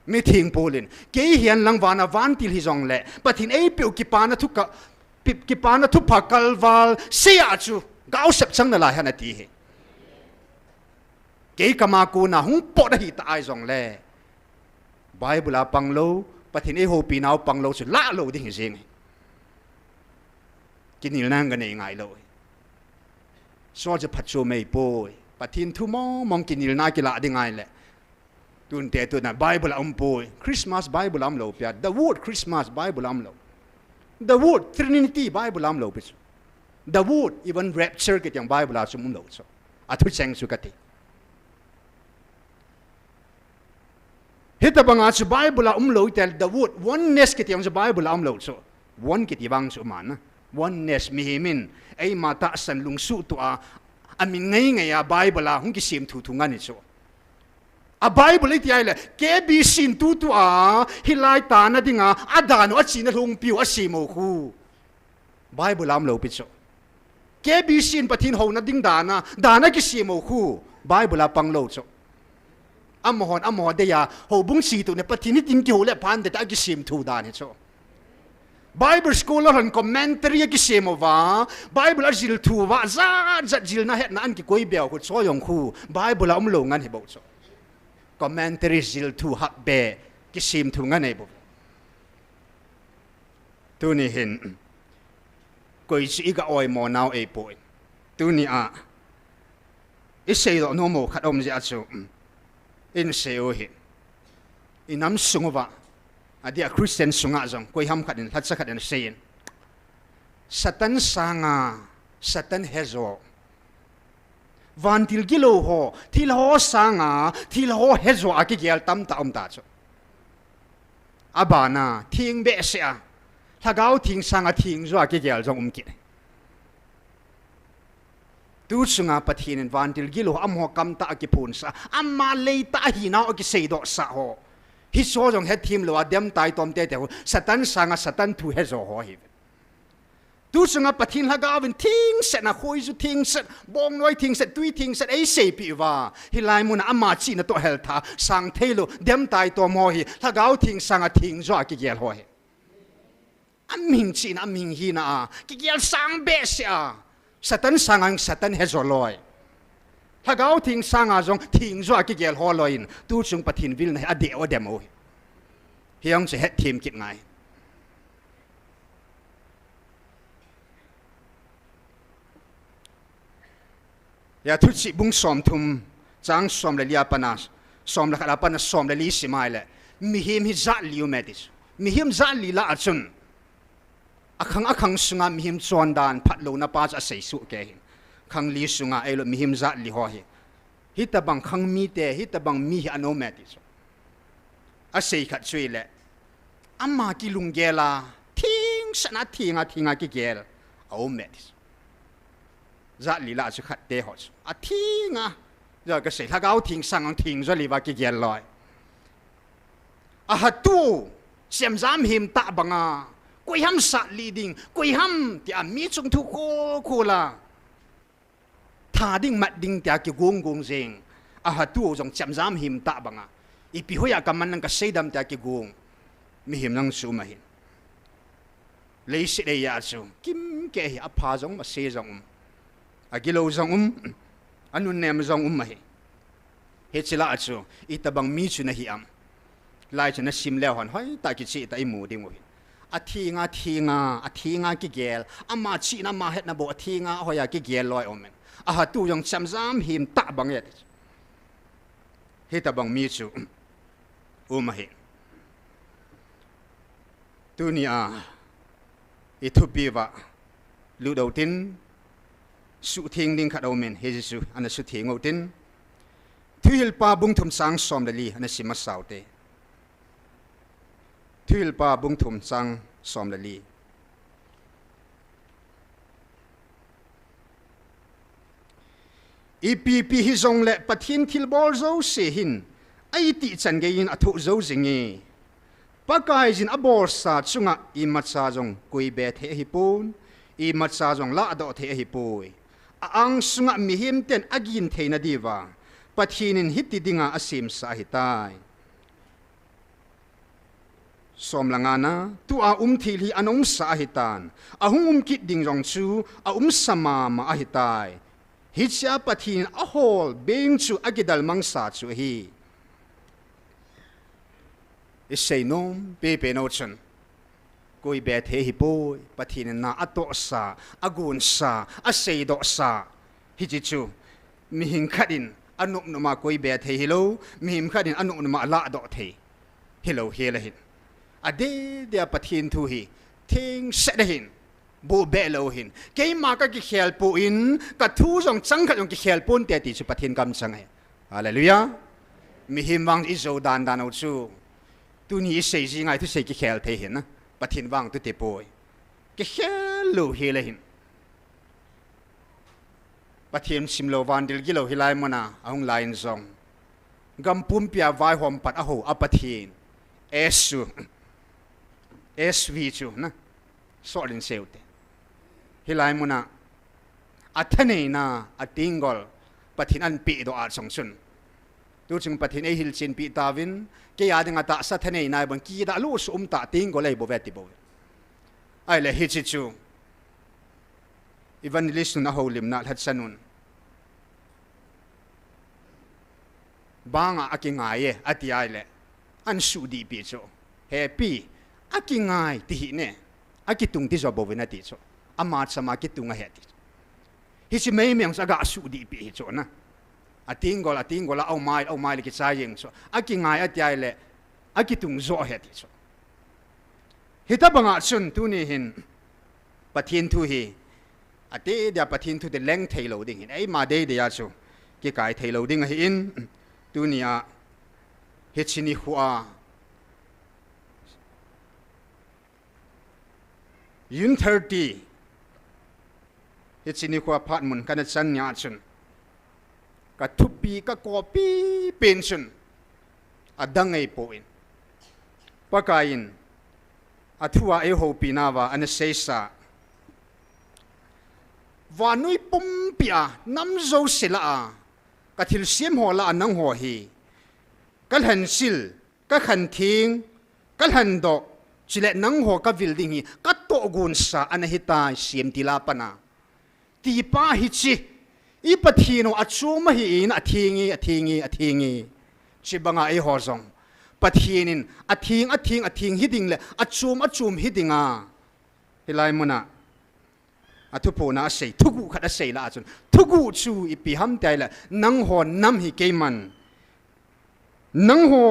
mi thing polin ke hian lang wana van til hi jong le pathin ei pe ki pa na thu ka ki pa na thu pha kal wal se a chu gao sep chang na la han ati he ke kama ku na hung po da hi ta ai jong le bible a panglo pathin ei ho pi now panglo chu la lo ding jing kinil nang ga nei ngai lo so je phachu mei poi pathin thu mo mong kinil na ki la ding ai le tun te tu na Bible pui Christmas Bible lo pia the word Christmas Bible lo the word Trinity Bible lo pis the word even rapture ke yang Bible sum lo so atu cheng su kati hita banga su Bible lo tel the word oneness ke yang su Bible lo so one ke ti bang su man oneness mi himin ai mata san lung su tu a amin ngai ngai a Bible hung ki sim thu thu ngani so a Bible iti ai le ke bi sin tu tu a hilai ta na dinga adano achina lung piu asimo khu Bible lo pitso ke bi sin pathin ho na ding dana ki simo khu Bible pang lo so amon de ya ho bung si tu ne pathin tin ki ho le pan de ta ki sim thu dan so Bible scholar han commentary ki simo va Bible azil thu wa za jil na het na an ki koi bel khu so yong khu Bible lo ngan he bo so commentary zil thu hak be ki sim thu ngan e bo tu ni hin koi si ga oi mo now e poi tu ni a isei do no mo khat om ja chu in se o hi inam sungova adia Christian sunga jong koi ham khat in that sa khat in sein satan sanga satan hezo van til gilo ho til ho sanga til ho hezo aki gel tam ta om ta chu abana thing be sia thagau thing sanga thing zo aki gel jong ki tu sunga pathin van til gilo am ho kam ta ki phun sa amma le ta hi na ki sei do sa ho hi so jong het thim lo adem tai tom te te satan sanga satan thu hezo ho hi tu sunga pathin hagawin thing set na khoi zu thing set bong noi thing set tui thing set ei sei pi wa hilai mun ama chi na to hel tha sang thelo dem tai to mo hi hagaw thing sanga thing zo ki gel ho hi aming chi na aming hi na ki gel sang be sia satan sangang satan he zo loi hagaw thing sanga jong thing zo ki gel ho loin tu chung pathin vil na ade o demo hiang se het thim kit ngai ya thu chi bung som thum chang som le lia panas som la khala panas som le li simai le mi him hi za liu medis mi him za li la achun akhang sunga mi him chon dan phat lo na pa cha sei su ke khang li sunga ai lo mi him za li ho hi hita bang khang mi te hita bang mi ano medis a sei khat chui le amma ki lung gela thing sana thinga ki gel au medis za li la chu khat te ho a thinga giờ cái sự thắc áo thiên sang thiên rồi li va cái gel loi a hatu xem dám him ta bằng à quay ham sát leading quay ham thì mi chung thu cô là thà đinh mặt đinh thì cái gong riêng a hatu trong xem dám him ta bằng à ipi hoya cầm mình cái xây đam thì cái gong mi him năng su mà hin lấy sự đây ya su kim cái a pa giống mà xây giống a gilo giống anun nem zong mai he chila chu itabang mi chu na hi am lai chu na sim le hon hoi ta ki chi ta i mu ding mo a thinga ki gel ama chi na ma het na bo thinga hoya ki gel loi omen a ha tu yong cham zam him ta bang et he ta bang mi chu mai tu ni a ithupi wa lu đầu tin su thing ding khat omen he jesu ana su thing otin thuil pa bung thum sang som dali ana sima saute thuil pa bung thum sang som dali ipp hi zong le pathin thil bol zo se hin ai ti chan ge in athu zo zingi pakai jin abor sa chunga i matsa jong koi be the hi pun i matsa jong la do the hi pui ang sunga mihim ten agin theina diwa pathinin hiti dinga asim sa hitai somlangana tu a thil hi anong sa hitan ahung kit ding jong chu a sama ma hitai hitcha pathin a hol beng chu agidal mangsa chu hi isei nom pe no chen koi be the hi poi pathin na ato sa agun sa a sei do sa hi chi chu mi hing khatin anu numa koi be the hilo mihim khadin anu numa la do the hilo hela hin ade dia pathin thu hi thing set hin bu be lo hin ke ma ka ki khel pu in ka thu jong chang kha jong ki khel pun te ti chu pathin kam chang hai hallelujah mihim wang izo dan dan au chu tu ni sei ji ngai tu sei ki khel the hin na pathin wang tu te poi ki khel lo hela hin pathin simlo van dil gilo hilai mona aung lain zong gam pum pia vai hom pat a ho a pathin esu SV chu na solin seute hilai muna athane na atingol pathin an pi do a song sun tu chung pathin e hil chin pi tawin ke ya ding ata sa thane na ban ki da lu sum ta tingol ei bo veti bo ai le hi chi chu evangelist na holim na hat sanun banga akingai e ati ai le an su di pi chu happy akingai ti hi ne akitung ti zo bo vena ti cho amat sama kitunga he ti hi si mei meng saga su di pi hi cho na atingol au mai le ki sa yeng cho akingai atiai le akitung zo he ti cho hita banga chun tu ni hin pathin thu hi ate dia pathin thu de leng thailo ding hin ei ma de ya chu ki kai thailo ding hi in tu nia he chini huwa Yun 30 Hitsini ko apartment kana chan nya chun ka thupi ka kopi pension adangai poin pakain athua e ho pinawa anasesa vanui pumpia namzo sila ka thil siam hola anang ho hi kal han sil ka khan thing kal han do chile nang ho ka building hi ka to gun sa anahita siam tila pana ti pa hi chi i pathino achuma hi in athingi chibanga e ho zong pathinin athing hiding le achum hidinga hilai muna athupo na sei thugu khada sei la chun thugu chu ipi ham tai la nang ho nam hi keiman nang ho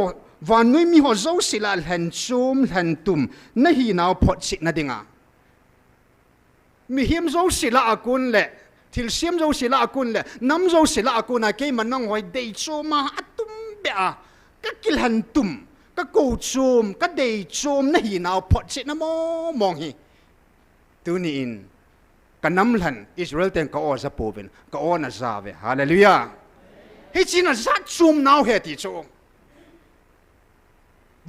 vanui mi ho zo sila han chum han tum na hi naw phot sit na dinga mi him zo sila akun le thil siam zo sila akun le nam zo sila akuna keiman nang hoi dei chuma atum bea ka kil han tum ka ko chum ka dei chum na hi naw phot sit na mo mong hi tu ni in kanam lan Israel ten ka o za povin ka o na zave hallelujah hi china za chum naw he ti cho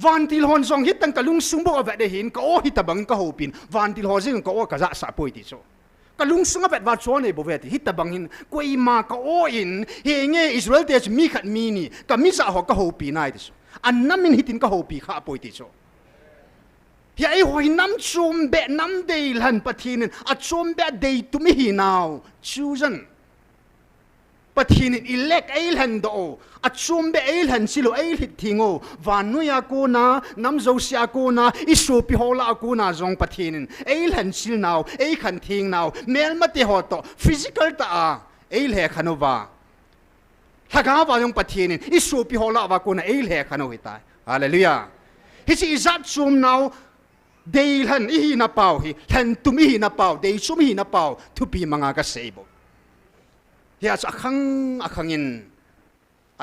van til hon song hit tang kalung sumbo ave de hin ka o hitabang ka hopin van til ho jing ka o ka za sa poi ti cho kalung sunga vet wa cho ne bo vet hitabang hin koi ma ka o in he nge Israel te mi khat mi ni ka mi sa ho ka hopi nai ti so an namin hitin ka hopi kha poi ti cho ya ai hoi nam chum be nam dei lan pathinin a chum be dei tu mi hi now chosen pathinin ilek ai lan do a chum be ai lan silo ai hit thingo vanuya ko na nam zo sia ko na isu pi hola ko na jong pathinin ai lan sil now ai khan thing now mel mate ho to physical ta ai le khanova thaga wa jong pathinin isu pi hola wa ko na ai le khano hita hallelujah hi si izat chum now dei lan hi na pau hi lan tum hi na pau dei chum hi na pau thu pi manga ka seibo hi as akhangin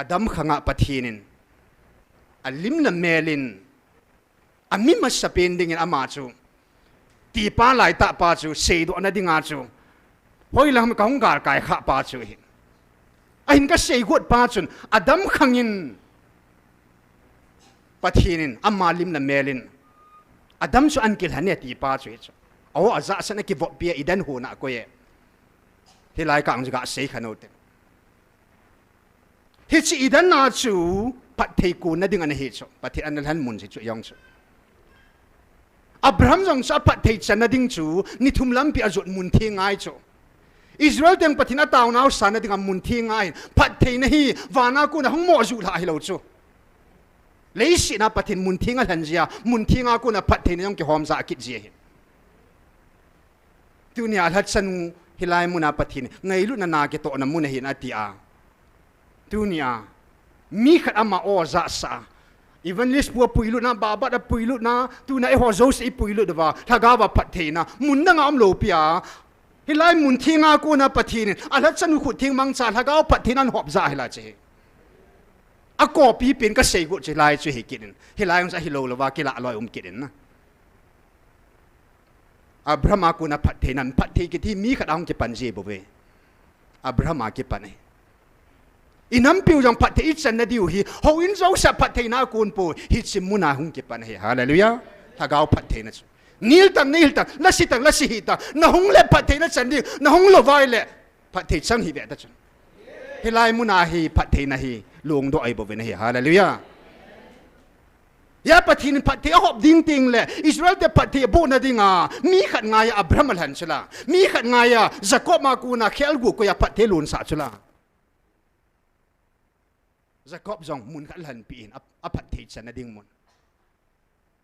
adam khanga pathinin alim na melin ami ma sapending in ama chu ti pa lai ta pa chu sei do na dinga chu hoi lam ka hong gar kai kha pa chu hi ahin ka sei gut pa chun adam khangin pathinin ama lim na melin adam chu an kil hane ti pa chu chu aw aza sana ki vo pia idan hu na ko ye hilai ka ang ga sei khanote hi chi idan na chu pat thei ku na ding an hi chu pat an han mun chi chu yong chu abraham jong sa pat thei chan na ding chu ni thum lam pi azot mun thi ngai chu Israel teng pathina taw naw sana ding mun thi ngai pat thei na hi wana ku na hong mo ju la hi lo chu leisi na pathin mun thinga hanjia mun thinga ku na pathin yong ki hom za kit je hi tunia hlat san hilai muna pathin ngai lu na na ke to na mun hi na ti a tunia mi khat ama o za sa even list pu puilu na baba da puilu na tu na e ho zo si puilu da wa thaga wa phathe na mun na ngam lo pia hilai mun thinga ko na pathin ala chan khu thing mang cha thaga pathin an hop za hila che a ko pi pin ka sei go che lai che he kin hilai ang sa hilo lo wa ki la loi kin na Abraham aku na pathe nan pathe ki thi mi khat ang ke pan je bo ve Abraham ki pan e inam piu jong pathe ich san na diu hi ho in zo sa pathe na kun po hi simuna hung ke pan he hallelujah thagao pathe na chu nil tan la si hi ta na hung le pathe na chan di na hung lo vai le pathe chang hi ve ta chu hilai muna hi pathe na hi luong do ai bo ve na hi hallelujah ya pathin pathe hop ding ting le Israel te pathe bo na dinga mi khat nga ya Abraham han chula mi khat nga ya Jacob ma ku na khel gu ko ya pathe lun sa chula Jacob jong mun khat han pi in a pathe chan na ding mun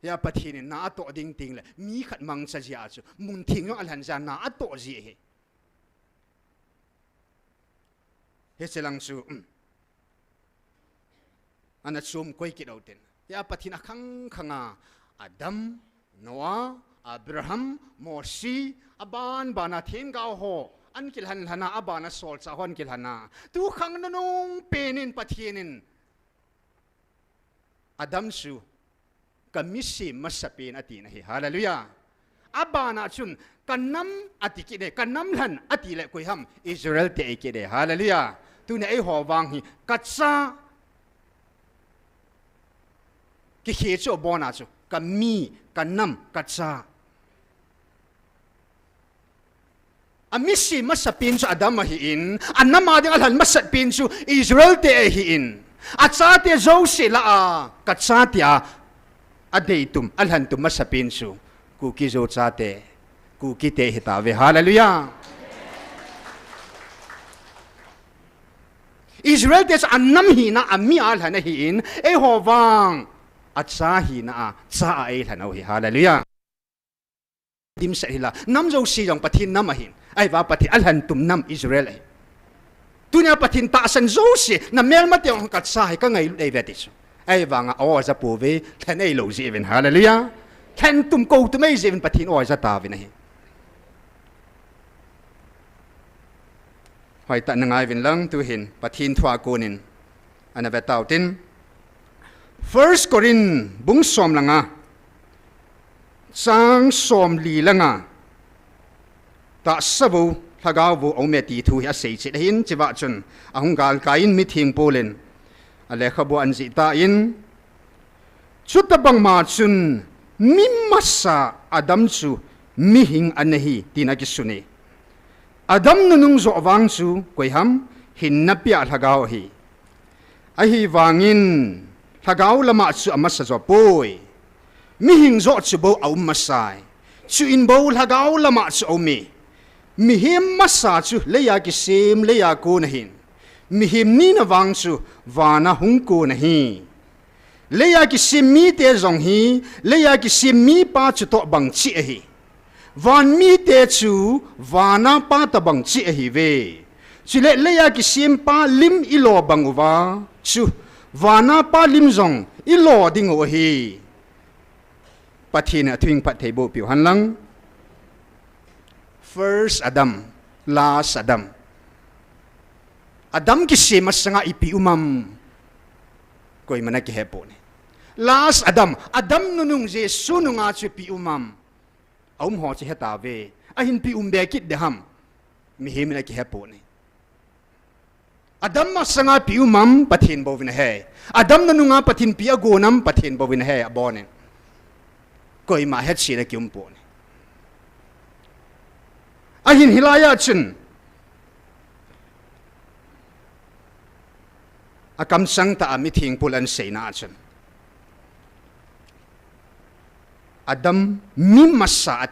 ya pathin na to ding ting le mi khat mang sa ji a chu mun thing yo al han ja na a to ji he selang su ana chum koi ki do ten ya pathina khanga Adam Noah Abraham Moses aban bana thengao ho an kilhan hana abana sol cha hon kilhana tu khang nanong penin pathinin Adam su kamisi masapin ati na hi hallelujah abana chun kanam ati kide kanam lan ati le koi ham Israel te kide hallelujah tu ne ai ho wang hi katsa ki he cho bona cho kami kanam katsa amisi masapin cho Adam hi in anama ding alhan masapin cho Israel te hi in atsa te zo sila a katsa tia adeitum alhan tum masapin cho kuki zo cha te kuki te hitawe hallelujah Israel te annam hi na ami alhan hi in e hovang atsa hi na cha ai lhanau hi hallelujah dim sa hila nam zo si jong pathin nam hin ai wa pathin alhan tum nam Israel ai tunya pathin ta san zo si na mel ma te ong kat sa hi ka ngai dei vetis ai wa nga o za pu ve than ai lo ji even hallelujah than tum ko tu mai even pathin o za ta ve na hi hoi ta ngai vin lang tu hin pathin thwa konin ana ve tau tin First Korin bung som langa sang som li langa ta sabu thagaw bu ome ti thu ya sei chit hin chiwa chun ahung gal kain mi thing polen ale khabu an ji ta in chutabang ma chun mimasa Adam chu mi hing anahi tinaki suni Adam nunung zo wang chu koiham hin na pia thagaw hi ahi wangin thagao lama chu amasa zo poi mi hing zo chu bo au masai chu in bo thagao lama chu omi mi him masa chu leya ki sim leya ko nahin mi him ni na wang chu wana hung ko nahi leya ki sim mi te zong hi leya ki sim mi pa chu to bang chi hi van mi te chu wana pa ta bang chi hi ve chu leya ki sim pa lim ilo bang wa chu Vana pa lim zong ilo ding o hi pathina twing pathe bo piu han lang first Adam last Adam ki sema sanga ipi umam koi mana ki hepo ne last Adam nunung je sununga chu pi umam aum ho che heta ve ahin pi umbe kit de ham mi he mana ki hepo ne Adam masanga pi umam pathin bovin he Adam nanunga pathin pi agonam pathin bovin he abonen koi ma het sina ki umpon ahin hilaya chun akam sang ta amithing pulan seina chun Adam mimasa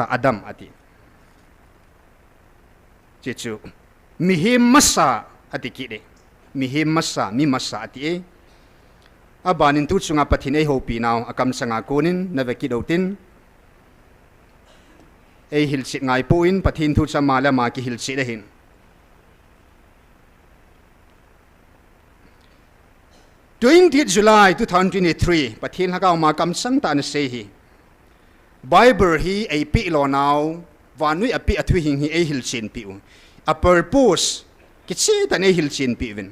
Adam ati chichu mihim masa ati kide mihim masa ati abanin tu chunga pathin ei hopi naw akam sanga konin naveki dotin ei hilchi ngai poin pathin thu chamala ma ki hilchi dehin 20 July 2023 pathin hakaw ma kam sang ta na se hi Bible hi ai pi lo now vanui api athui hing hi ai hil chin pi u a purpose ki che ta nei hil chin pi vin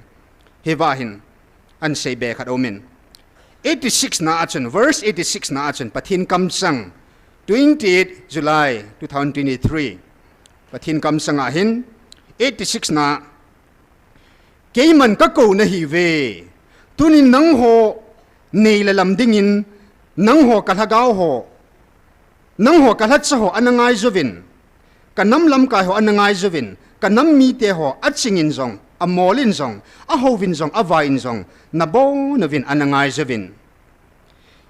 he wa hin an sei be khat omen 86 na achun verse 86 na achun pathin kam sang 20 July 2023 pathin kam sang a hin 86 na keiman ka ko na hi ve tunin nang ho nei la lam dingin nang ho kalhagaw ho nang ho kalhat sa ho anangai zovin kanam lam ka ho anangai zovin kanam mi te ho achingin zong amolin zong a hovin zong avain zong nabo novin anangai zovin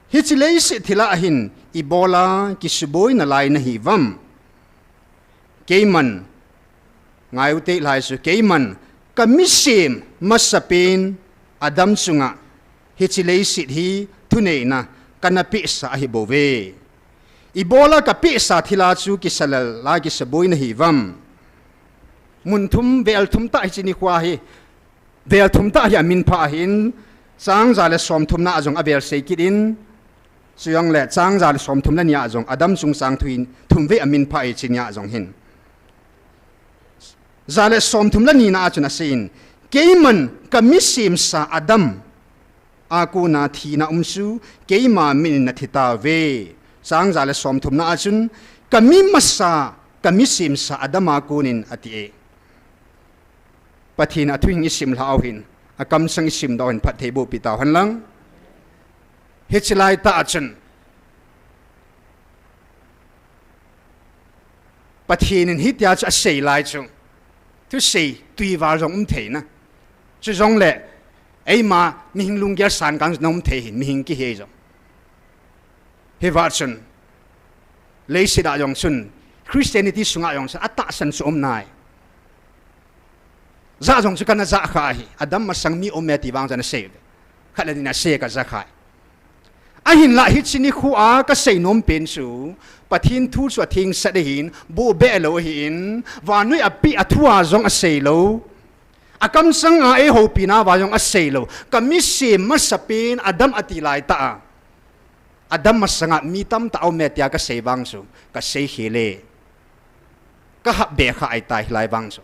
hichilei se thila ahin ibola kisuboi na lai na hivam keiman ngai ute lai su keiman kamisim masapin Adam sunga hichilei sit hi thunei na kanapi sa hi bove ibola kapi sa thila chu kisalal la ki saboi na hivam munthum vel thum ta chini khwa hi vel thum ta ya min pha hin sang za le som thum na ajong avel sei kidin suyang le chang za le som thum na nya ajong Adam sung sang thuin thum ve amin pha e chinya ajong hin za le som thum la ni na achuna sein keiman kamisim sa Adam aku na thina umsu keima min na thita ve sang za le som thum na achun kami masa kamisim sa Adam aku nin ati e pathin athuing isim lau hin akam sang isim dawn phat theibu pitaw han lang hechlai ta achun pathin in hitya cha sei lai chu tu sei tui war rong theina chu rong le ei ma mi hing lung ger san kang nom the hin mi hing ki he jo he wa chun lei si da yong chun Christianity sunga yong sa ata san su nai za jong chu kana za kha hi Adam ma sang mi ometi wang jana se khala ni na se ka za kha ahin la hi chini khu a ka sei nom pen su pathin thu chu thing sa de hin bu be lo hin wanui api athua jong a sei lo akam sang a e ho pina wa jong a sei lo kami se masapin Adam ati lai ta Adam masanga mi tam ta ometia ka sei wang su ka sei hele ka ha be kha ai tai lai wang su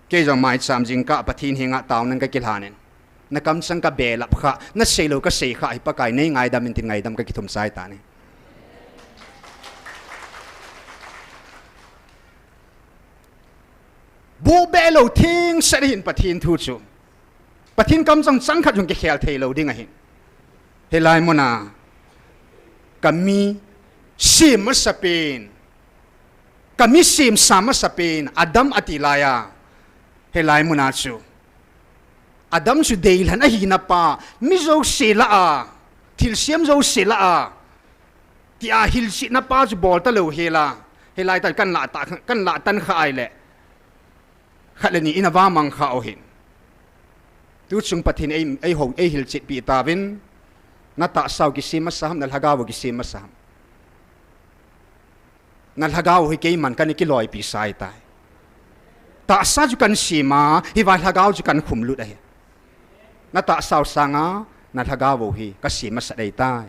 ke jong mai cham jing ka pathin hinga taw nang ka kilhanen na kam sang ka be lap kha na selo ka sei kha hi pa kai nei ngai dam in tin ngai dam ka kithum sai ta ne bo be lo thing sa hin pathin thu chu pathin kam sang sang khat jong ke khel thei lo ding a hin helai mona kami sim masapin kami sim sama sapin Adam atilaya helai muna chu Adam su deil han a hina pa mi zo sela a thil siam zo sela a ti a hil si na pa chu bol ta lo hela helai ta kan la tan kha ai le khalani ina wa mang kha o hin tu chung pathin ei ho ei hil chit pi ta vin na ta sau ki sima sam nal hagaw ki sima sam nal hagaw hi ke man kan ki loi pi sai tai ta sa ju kan sima hi wa hagaw ju kan khum lut ai na ta sau sanga na hagaw hi ka sima sa dai tai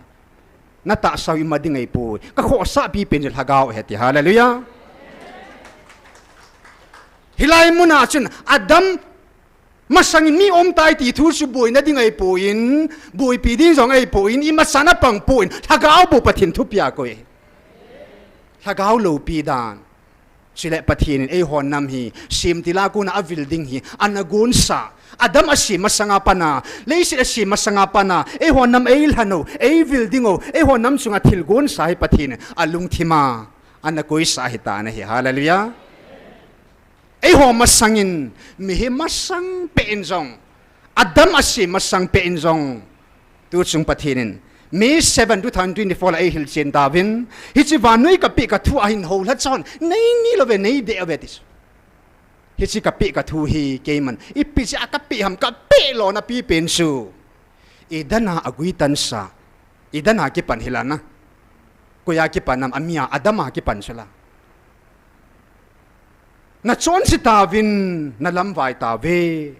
na ta sau i mading ai pu ka kho sa pi pen jul hagaw he ti hallelujah hilai muna chun Adam masangin mi om tai ti thu su boi na ding ai puin boi pi ding jong ai puin i masana pang puin hagaw bu pathin thu pia ko e hagaw lo pi dan sile pathin ei hon nam hi sim tila ku na avil ding hi anagun sa Adam asim masanga pana leisi asim masanga pana ei hon nam ei lhano ei vil dingo ei hon nam sunga thilgun sa hi pathin alung thima anakoi sa hi ta na hi hallelujah ei ho masangin mi he masang pe injong Adam asim masang pe injong tu chung pathinin May 7 2024 la hil chen Davin hichi vanui ka pi ka thu ahin ho la chon nei ni lo ve nei de avetis hichi ka pi ka thu hi keman ipi cha ka pi ham ka pi lo na pi pen su idana agui tan sa idana ki pan hilana ko ya ki panam amia adama ki pan sala na chon si tawin na lam vai ta ve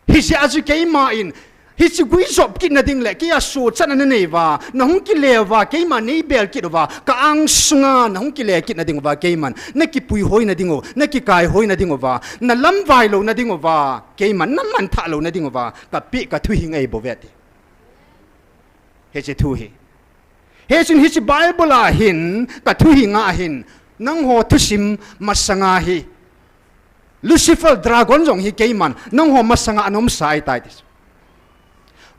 hi si azu ke ma in hi si gui job kin na ding le ki a su chan na nei wa na hung ki le wa ke ma nei bel ki wa ka ang sunga na hung ki le ki na ding wa ke man na ki pui hoi na ding o na ki kai hoi na ding wa na lam vai lo na ding wa ke man na man tha lo na ding wa ka pi ka thu hi ngai bo vet he che thu hi he sin hi si bible a hin ka thu hi nga hin nang ho thu sim masanga hi Lucifer dragon jong hi ke man nang ho masanga anom sai tai tis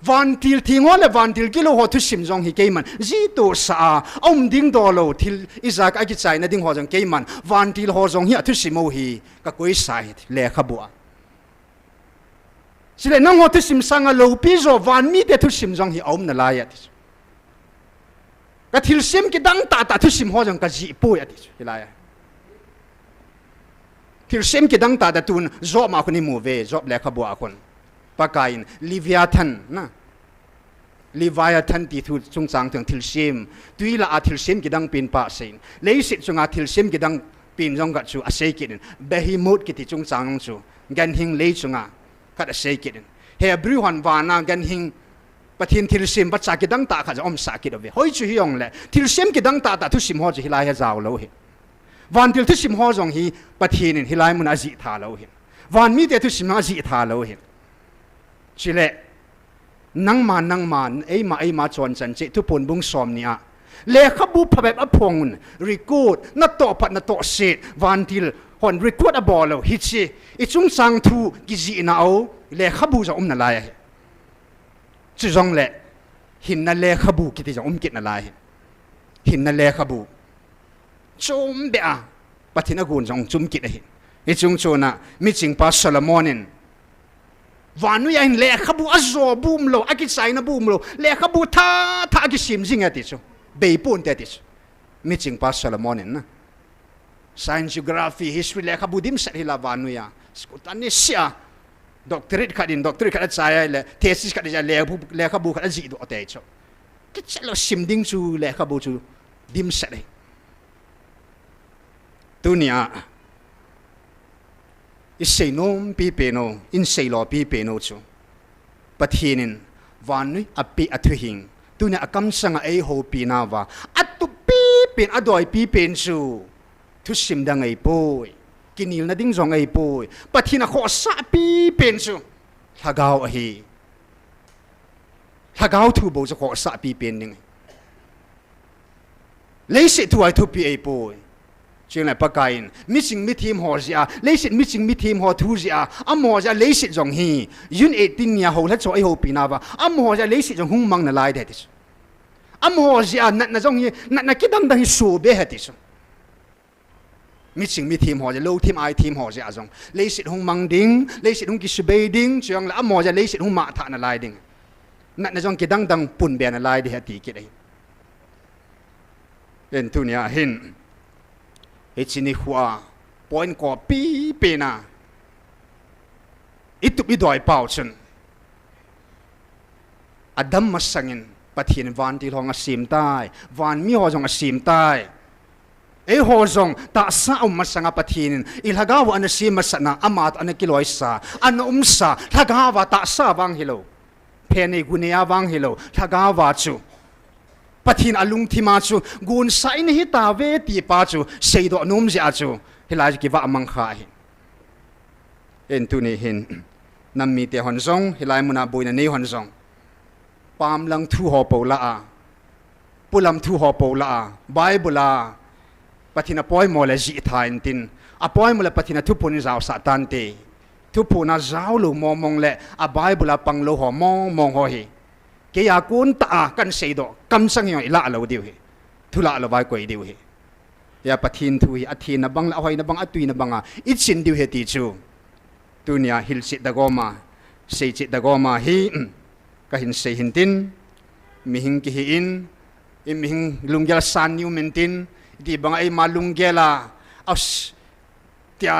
van til thingo le van til kilo ho thu sim jong hi ke man ji to sa om ding do lo til izak a ki chai na ding ho jong ke man van til ho jong hi thu sim mo hi ka koi sai le khabua sile nang ho thu sim sanga lo pi zo van mi te thu sim jong hi om na la ya tis ka thil sim ki dang ta ta thu sim ho jong ka ji pu ya tis hilaya thil sim ki dang ta da tun zo ma khuni mu ve zo le khabua kon pakain Leviathan ti thu chung chang thang thil sim tuila a thil sim ki dang pin pa sein leisit chunga thil sim ki dang pin jong ga chu a sei kin behemoth ki ti chung chang chu gan hing lei chunga khat a sei kin Hebrew han wana gan hing pathin thil sim ba cha ki dang ta kha om sa ki do ve hoi chu hi yong le thil sim ki dang ta ta thu sim ho ji hilai ha zaw lo hi van til thu sim ho jong hi pathin in hilai mun a ji tha lo hi van mi te thu sim a ji tha lo hi chile nang man ei ma chon chan che thu pon bung som nia le khabu phabep a phong record na to pat na to set van til hon record a bolo hi chi I chung sang thu ki ji na o le khabu za na la ya chi jong le hin na le khabu ki ti ja kit na la hin na le khabu chum be a pathina gun jong chum kit hi I chung chona mi ching pa Solomonin vanu ya in le khabu azo boom lo akisai na boom lo le khabu tha ki sim jing ati chu be pon te ati mi ching pa Solomonin na science geography history le khabu dim sa hila vanu ya skutani sia doctorate khat chaya le thesis khat ja le khabu khat ji do te chu ki chalo sim ding chu le khabu chu dim sa le dunia isei nom pi pe no in sei lo pi pe no chu pathinin vanui api athuhing tuna akam sanga ei ho pi na wa atu pi pen adoi pi pen chu thu sim dang ei poi kinil na ding zong ei poi pathina kho sa pi pen chu thagau a hi thagau thu bo chu kho sa pi pen ning leise tu ai thu pi ei poi chuyện này bắt cái missing mi team họ gì à lấy sự missing mi team họ thu gì à âm họ ra lấy sự giống hi yun 18 nhà họ hết cho ai họ pina và âm họ ra lấy sự giống hung mang na lai thế âm họ gì à na giống hi na cái đam hi sổ bé hết chứ missing mi team họ ra low team ai team họ gì à giống lấy sự hung mang ding lấy sự hung kí sube ding chuyện là âm họ ra lấy sự hung mạ thà na lai ding na giống cái đam pun bé na lai thế hết tí cái đấy nên tu nia hin Echini hua point ko pi pena itu bi doi pau chun adam masangin pathin van ti long asim tai van mi ho jong asim tai e ho jong ta sa masanga pathin ilhaga wa an sim masana amat an kiloi sa an sa thaga wa ta sa wang hilo phene gunia wang hilo thaga wa chu pathin alung thima chu gun sai ni ta ve ti pa chu sei do num ja chu hilai ki wa mang kha hi en tu ni hin nammi te hon zong hilai muna boina nei hon zong pam lang thu ho po la a pulam thu ho po la a bible la pathina poi mo la ji thain tin a poi mo la pathina thu pun zau sa tan te thu puna zau lu mo mong le a bible la pang lo ho mong ho hi ke ya kun ta kan sei do kam sang yo ila lo diu hi thula lo vai koi diu hi ya pathin thu hi athin na bang la hoi na bang atui na banga it sin diu he ti chu tunia hil sit da goma sei chit da goma hi ka hin sei hin tin mi hing ki hi in mi hing lunggel san new mentin di banga ai ma lunggela aus tia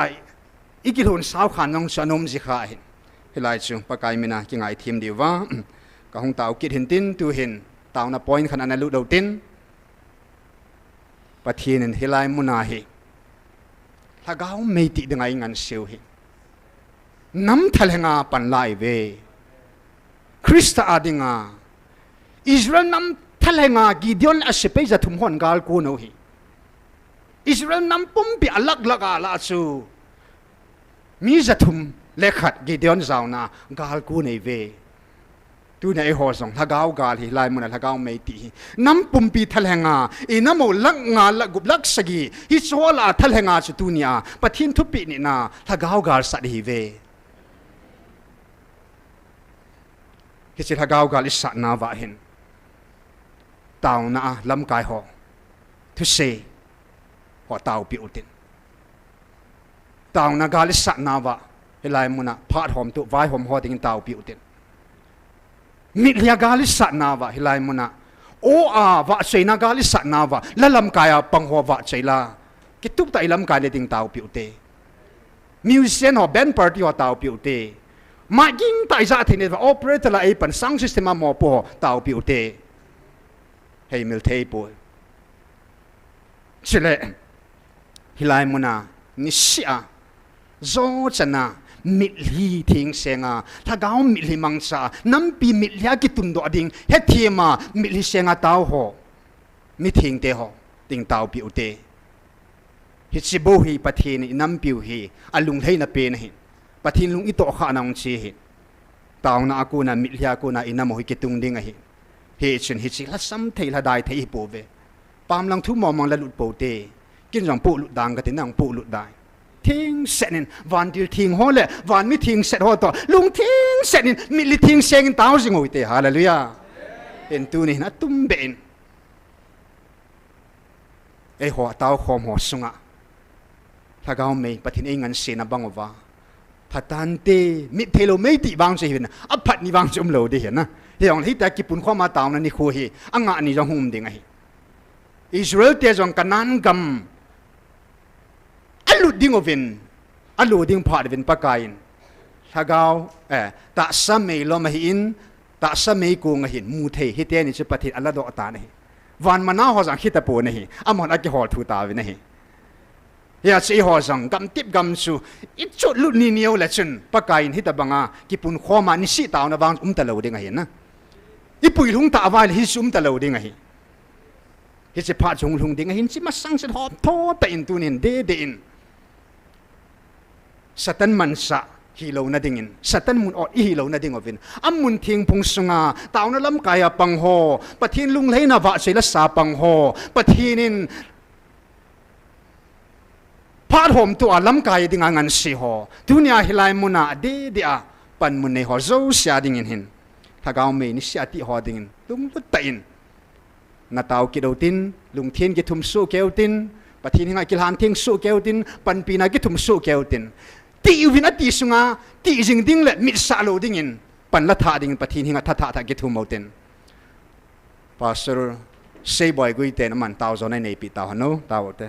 ikilhun sau khan nong sanom ji kha hin hilai chu pakai mina ki ngai thim diwa ka hong tau kit hin tin tu hin tau na point khan ana lu do tin pathin hilai muna hi thagao mei ti dengai ngan siu hi nam thalenga pan lai ve Krista adinga Israel nam thalenga Gideon asipe za thum hon gal ko no hi Israel nam pum pi alak laga la chu mi za thum lekhat Gideon zauna gal ko nei ve tu nei ho song thagao gal hi lai mun thagao mei ti nam pum pi thalenga inamo lak nga la gup lak sagi hi chola thalenga chu tu nia pathin thu pi ni na thagao gal sa hi ve ki chi thagao gal is sa na wa hin Taona lam kai ho thu se ho tau pi utin Taona gal is sa na wa helai muna phat hom tu vai hom ho ding tau pi utin mit lia gali sa na wa hilai muna o a wa cheina gali sa na wa lalam kaya pang ho wa cheila kitup ta ilam kai le ding tau pi ute musician ho band party ho tau pi ute ma ging tai za thine wa operator la ai pan sound system mo po tau pi ute hei mil thei po chile hilai muna ni sia zo chana mit li thing senga thagao mit li mangsa nampi mit lia ki tum do ding he thema mit li senga tau ho mi thing te ho ting tau pi ute hi chibo hi pathin nampi hi alung heina pe na hi pathin lung ito kha naung chi hi tauna akuna mit lia kuna inamo hi ki tung ding a hi he chen hi chi la sam thei la dai thei po ve pam lang thu mo mang la lut po te kin jang po lut dang ka te nang po lut dai thing senin van dil thing hole van mi thing set ho to lung thing senin mi li thing seng tao jing oi te hallelujah en tu ni na tum ben e ho tao khom ho sunga thagao mei pathin ei ngan se na bangova phatante mi thelo mei ti bang se hin a phat ni bang chum lo de hin na he ong hi ta ki pun kho ma taw na ni khu hi anga ni jong hum ding a hi Israel te jong kanan gam aluding ovin aluding part ovin pakain thagao ta samei lo mahin ta samei ko ngahin mu thei hite ni che pathit ala do ta nei van mana ho jang hita po nei amon a ki hol thu ta vi nei ya chi ho jang gam tip gam su it chut lu ni niu la chun pakain hita banga ki pun khoma ni si taw na wang ta lo ding a hin na I pui lung ta vai hi sum ta lo ding a hi hi che pha chung lung ding a hin chi ma sang se hop tho ta in tu nin de in Satan mansa hilo na dingin Satan mun o hilo na ding ovin amun thing pung sunga tauna lam kaya pang ho pathin lung leina wa sela sa pang ho pathinin phat hom tu alam kaya dinga ngan si ho dunia hilai muna de a pan mun nei ho zo sia dingin hin thagao me ni sia ti ho dingin lung tu ta in na tau ki do tin lung thien ki thum su keu tin pathin hinga ki han thing su keu tin pan pina ki thum su keu tin ti win ati sunga ti jing ding le mit sa lo ding in pan la tha ding pathin hinga tha ki thum moten pastor sei boy gui ten man tao zo nei pi tao no tao te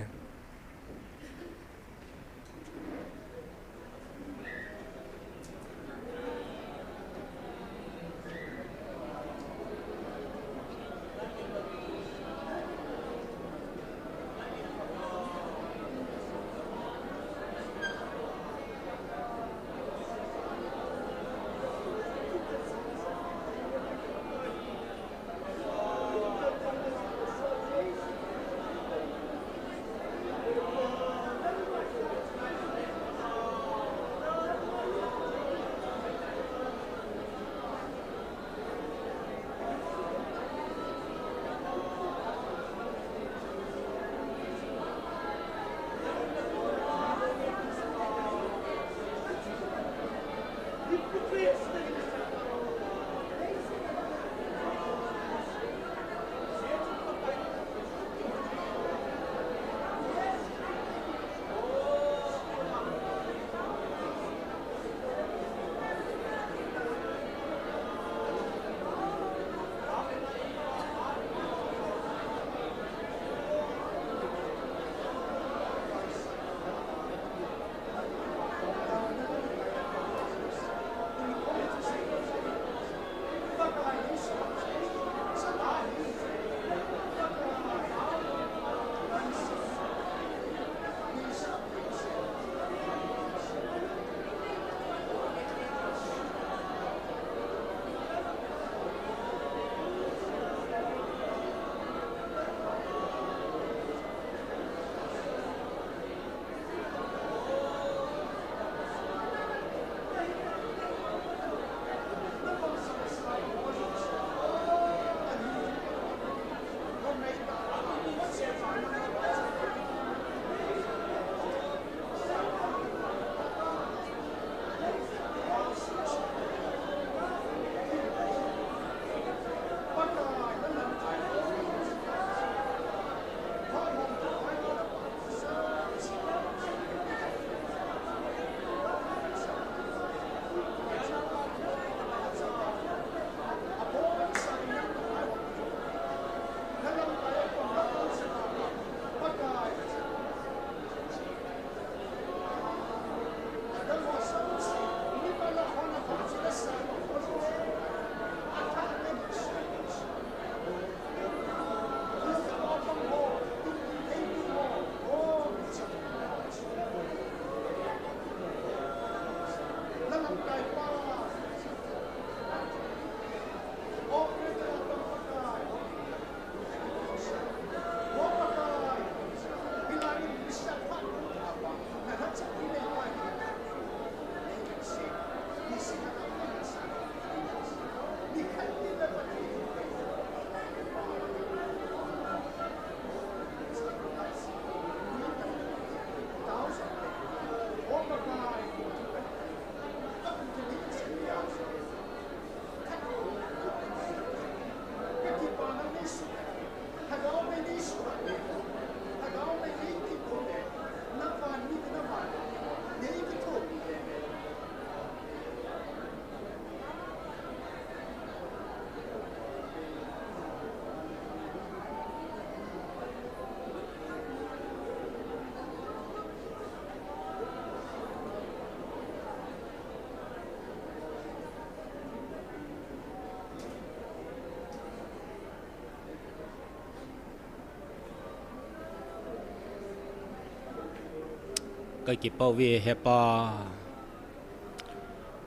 cái bảo vệ hepa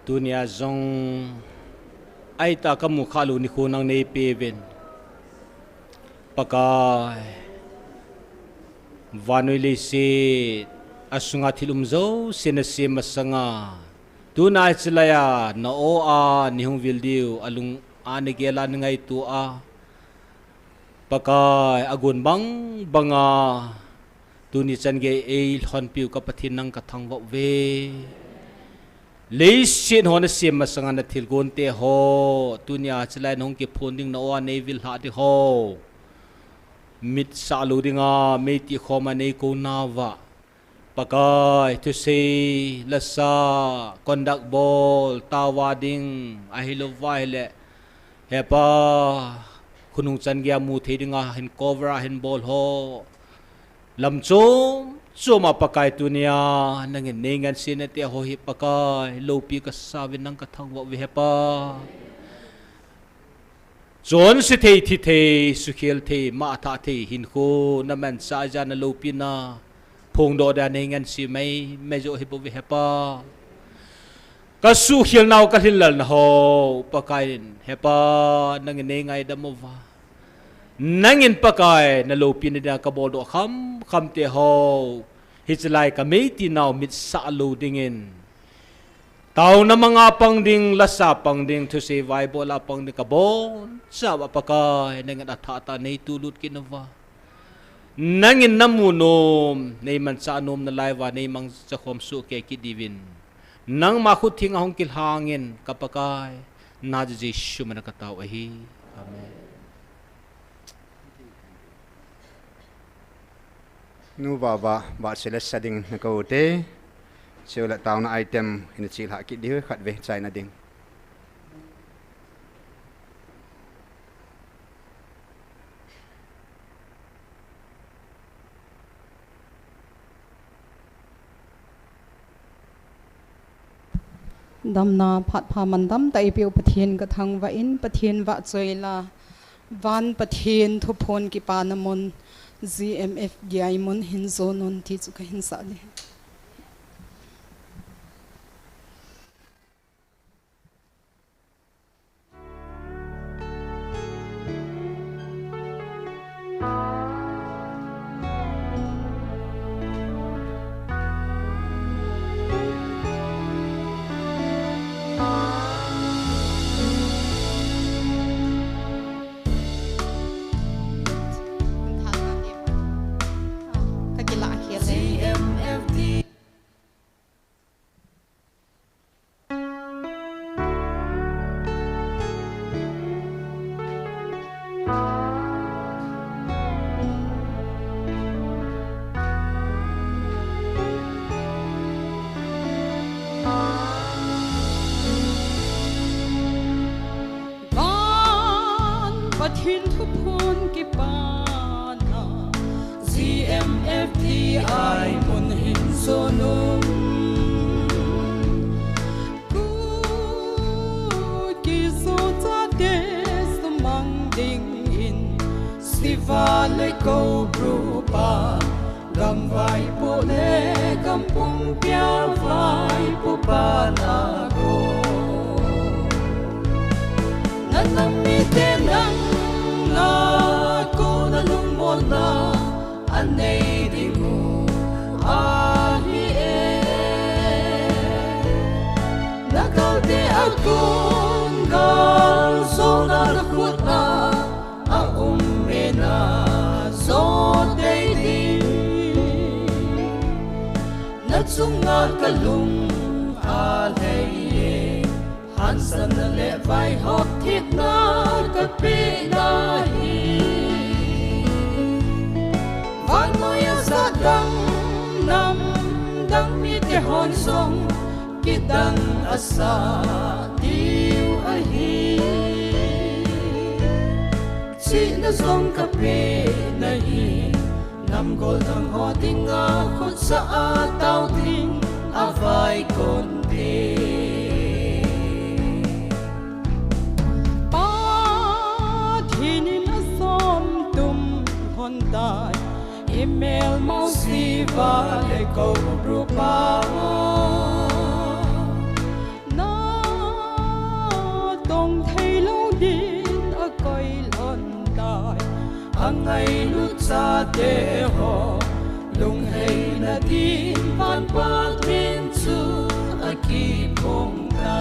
dunia zong ai ta kamu khalu ni khunang nei peven pakai vanui se asunga thilum zo senase masanga tunai chilaya na o a nihung vildiu alung ane gela ngai tu a pakai agun bang banga tuni chan ge e hon piu ka pathin nang ka thang wa ve leisin hon se masanga na thil gon te ho tunia chilai nong ke phonding na o nei vil ha de ho mit salu dinga mei ti khoma nei ko nawa pakai to say lasa conduct ball tawading ahilo vaile hepa khunung chan gya mu thedinga hin cover hin ball ho lamchom choma pakai tunia nangin nengan sinete ho hi pakai lopi ka savin nang ka thangwa we hepa John si thei thi thei sukhel thei ma tha thei hin ko naman sa jana lopi na phong do da nengan si mai mejo hi bo we hepa ka sukhel naw ka hilal na ho pakai hepa nang nengai damova nangin pakai na lopi na ka bodo kham te ho hichlai ka mei ti naw mit sa lo dingin tao na mga pang ding lasa pang ding to say vibe la pang ding kabon sa pakai nangin athata nei tulut kinava nangin namunom nei man sa anom na laiwa nei mang sa khom su ke kidivin nang makhut thing ahong kilhangin kapakai na Jesu man ka tao ahi amen nu baba ba sele sading na ko te sela taw na item hin chil ha ki di khat ve chai na ding damna phat pha mandam tai piu pathian ka thang wa in pathian wa choila van pathian thu phon ki panamon GMFDI mon hin zonon ti chu ka hin sa le Pathin thu phon ki pana GMFDI mun hin sonum Kuki so ta des mang ding in Sivale ko brupa gam vai po le gam pum pia vai po pana go Nampi Taona ko na lumona anay di mo ahi nakaw di akong gal so na lakot na ang umena so day di natsunga kalung alay Hansan na levay hot hit na kapinahi Van mo yung sadang nam dang mitihon song kitang asa diw ahi Sina song kapinahi nam goldang hoting akot sa ataw ting avay konti Email mo si vale ko rupa ngày lúc xa tế hồ lung hay na tin van bát min su a ki phong na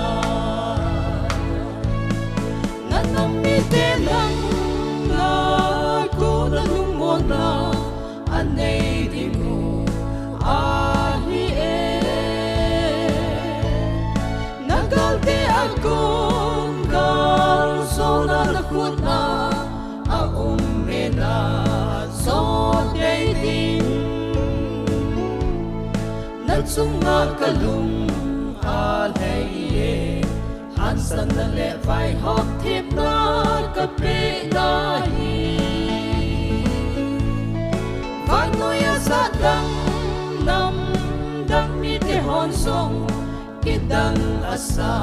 na nampi te nang na ko na lung mo na anei di mo a hi e nagal te akon gal so na khut na a na so day din na sunga kalung alay hansan na le vai hot tip na kape na hi vanoya sa dang nam dang mi te hon song kidang asa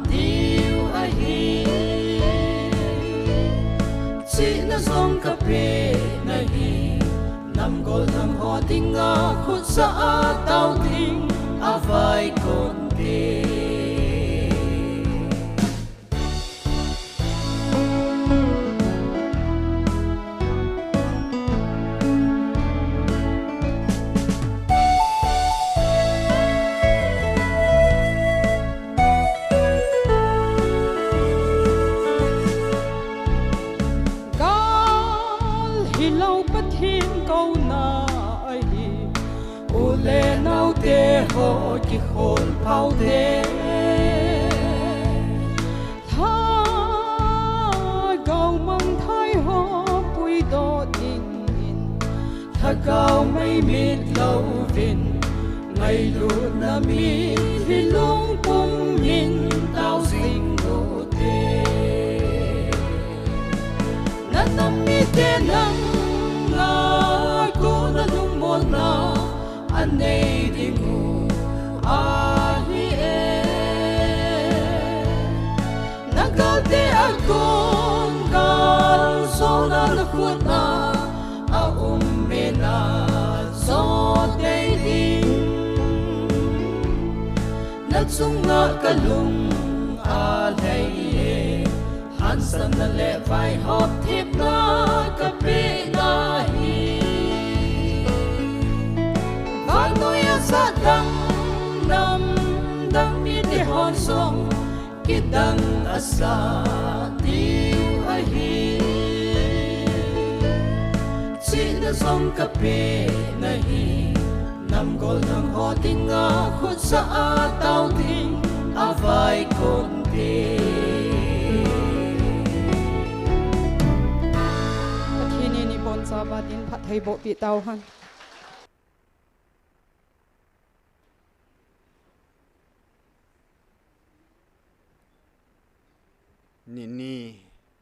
diu ahi si na song kape na hi nam gol nam ho tinga khut sa tao ting avai kon te te ho ki khol phau te tha gau mang thai ho pui do ding in tha gau mai mit lo vin ngày lu na mi hi lung pung min tao sing go te na nam mi te nang na ko na lung mo na anei di mo a hi e nagal te akon gal so na khut na a me na so day din na sunga kalung alay hansan na le vai hop tip na kape na hi vanoya sa dang nam dang mi te hon song kidang asa diu ahi si na song kape na hi nam gol nam ho tinga khut sa tao ting avai kon te pathini ni bon sa ba din phat thai bo pi tau han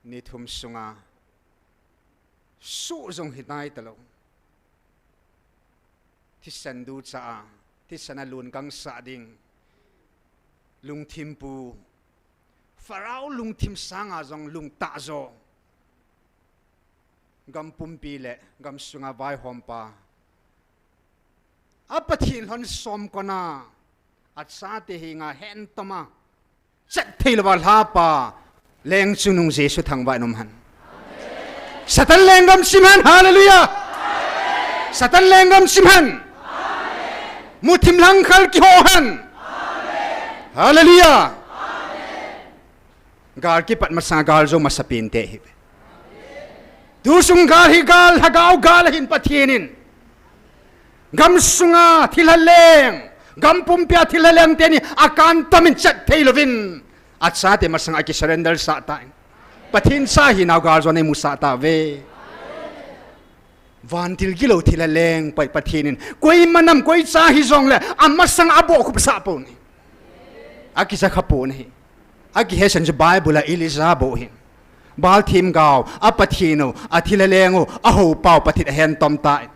ni thum sunga su zong hitai talo thi san du cha thi sana lun kang sa ding lung thim pu farao lung thim sanga zong lung ta zo gam pum pi le gam sunga vai hom pa apathin hon som kona at sa te hinga hen tama chat theilwa la pa leng chunung jesu thangwa nom han satan lengam simhan hallelujah satan lengam simhan muthim lang khal ki ho han hallelujah gar ki pat masa gal zo masapin te hi tu sung gal hi gal hagau gal hin pathinin gam sunga thilaleng gam pumpia thilaleng te ni akan tamin chat theilovin at sa te masang aki surrender sa ta pathin sa hinaw gal zo nei musa ta ve van til gilo thilaleng pai pathinin koi manam koi cha hi zong le amasang abo khup sa po ni aki sa khapo ni aki hesan je bible a elizabo hin bal thim gaw apathino athilalengo aho pau pathit hen tom ta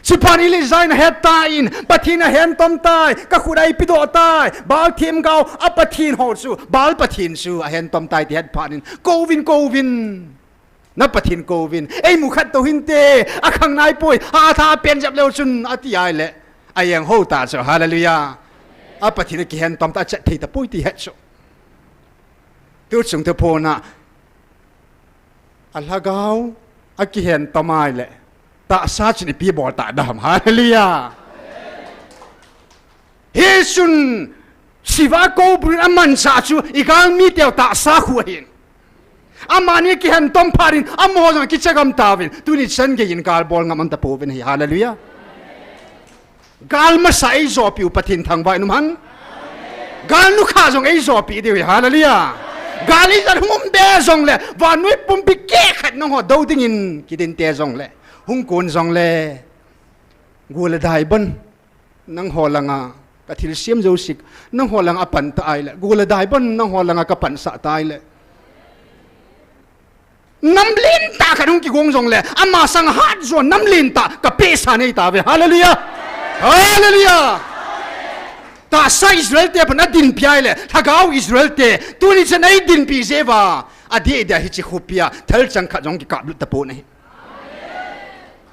Sipan ilizain hetain pathina hen tom tai ka khudai pido tai bal thim gaw apathin ho su bal pathin su a hen tom tai ti het panin kovin na pathin kovin ei mu khat to hin te akhang nai poi ha tha pen jap leu chun ati ai le ayang ho ta so hallelujah apathin ki hen tom ta chat thei ta poi ti het so tu chung te pona alhagaw aki hen tamai le ta sa chin pi bol ta dam hallelujah Hesun siva ko brin aman sa chu igal mi teo ta sa khu hin amani ki hen tom parin amo jong ki chagam tawin tu ni chen ge in gal bol ngam an ta povin hi hallelujah gal ma sai zo pi upatin thang vai num han gal nu kha jong ei zo pi de hallelujah gal i jar hum de jong le wa nui pum pi ke khat no ho do ding in ki din te jong le hung kon jong le gula dai ban nang ho langa ka thil siam zo sik nang ho langa pan ta ai le gula dai ban nang ho langa ka pan sa tai le nam lin ta ka nung ki gong jong le ama sang hat zo nam lin ta ka pe sa nei ta ve hallelujah hallelujah ta sa Israel te pan adin piai le thagau Israel te tu ni chen ai din pi zeva adi dia hi chi khupia thal chang kha jong ki ka lu ta po nei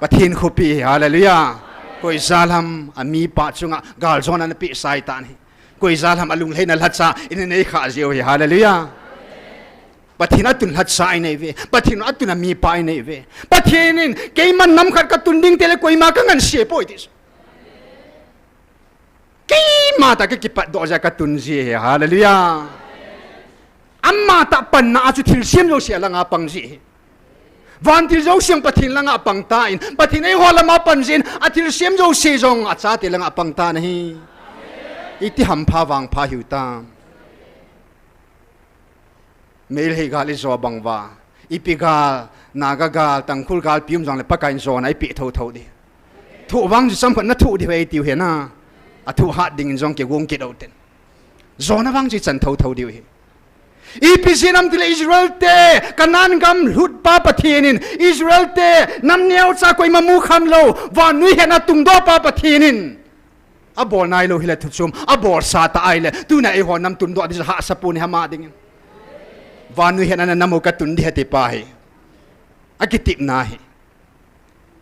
pathin khupi hallelujah koi zalam ami pa chunga gal zon an pi sai ta ni koi zalam alung leina latsa in nei kha zeu hi hallelujah pathina tun lat sai nei ve pathina atuna mi pai nei ve pathinin keiman nam khat ka tunding tele koi ma ka ngan se poi tis keima ta ka kipat do ja ka tun ji hallelujah amma ta pan na chu thil siam lo sia langa pang ji van til zo siang pathin langa pang ta in pathin ei hola ma pan jin athil siam zo se jong acha te langa pang ta nahi iti ham pha wang pha hiu ta mel he gal zo bang wa ipi gal naga gal tangkhul gal pium jong le pakain zo na ipi tho tho di thu wang ji sam phan na thu di wei tiu he na a thu hat ding jong ke wong ke do ten zo na wang ji chan tho tho di he ipisinam tile Israel te kanan gam lut pa pathinin Israel te nam neu cha koi mamu kham lo wa nui hena tung do pa pathinin abol nai lo hila thuchum abol sa ta ai le tu na e ho nam tun do di ha sapun ha ma ding wa nui hena na namu ka tun di hati pa hi akitip na hi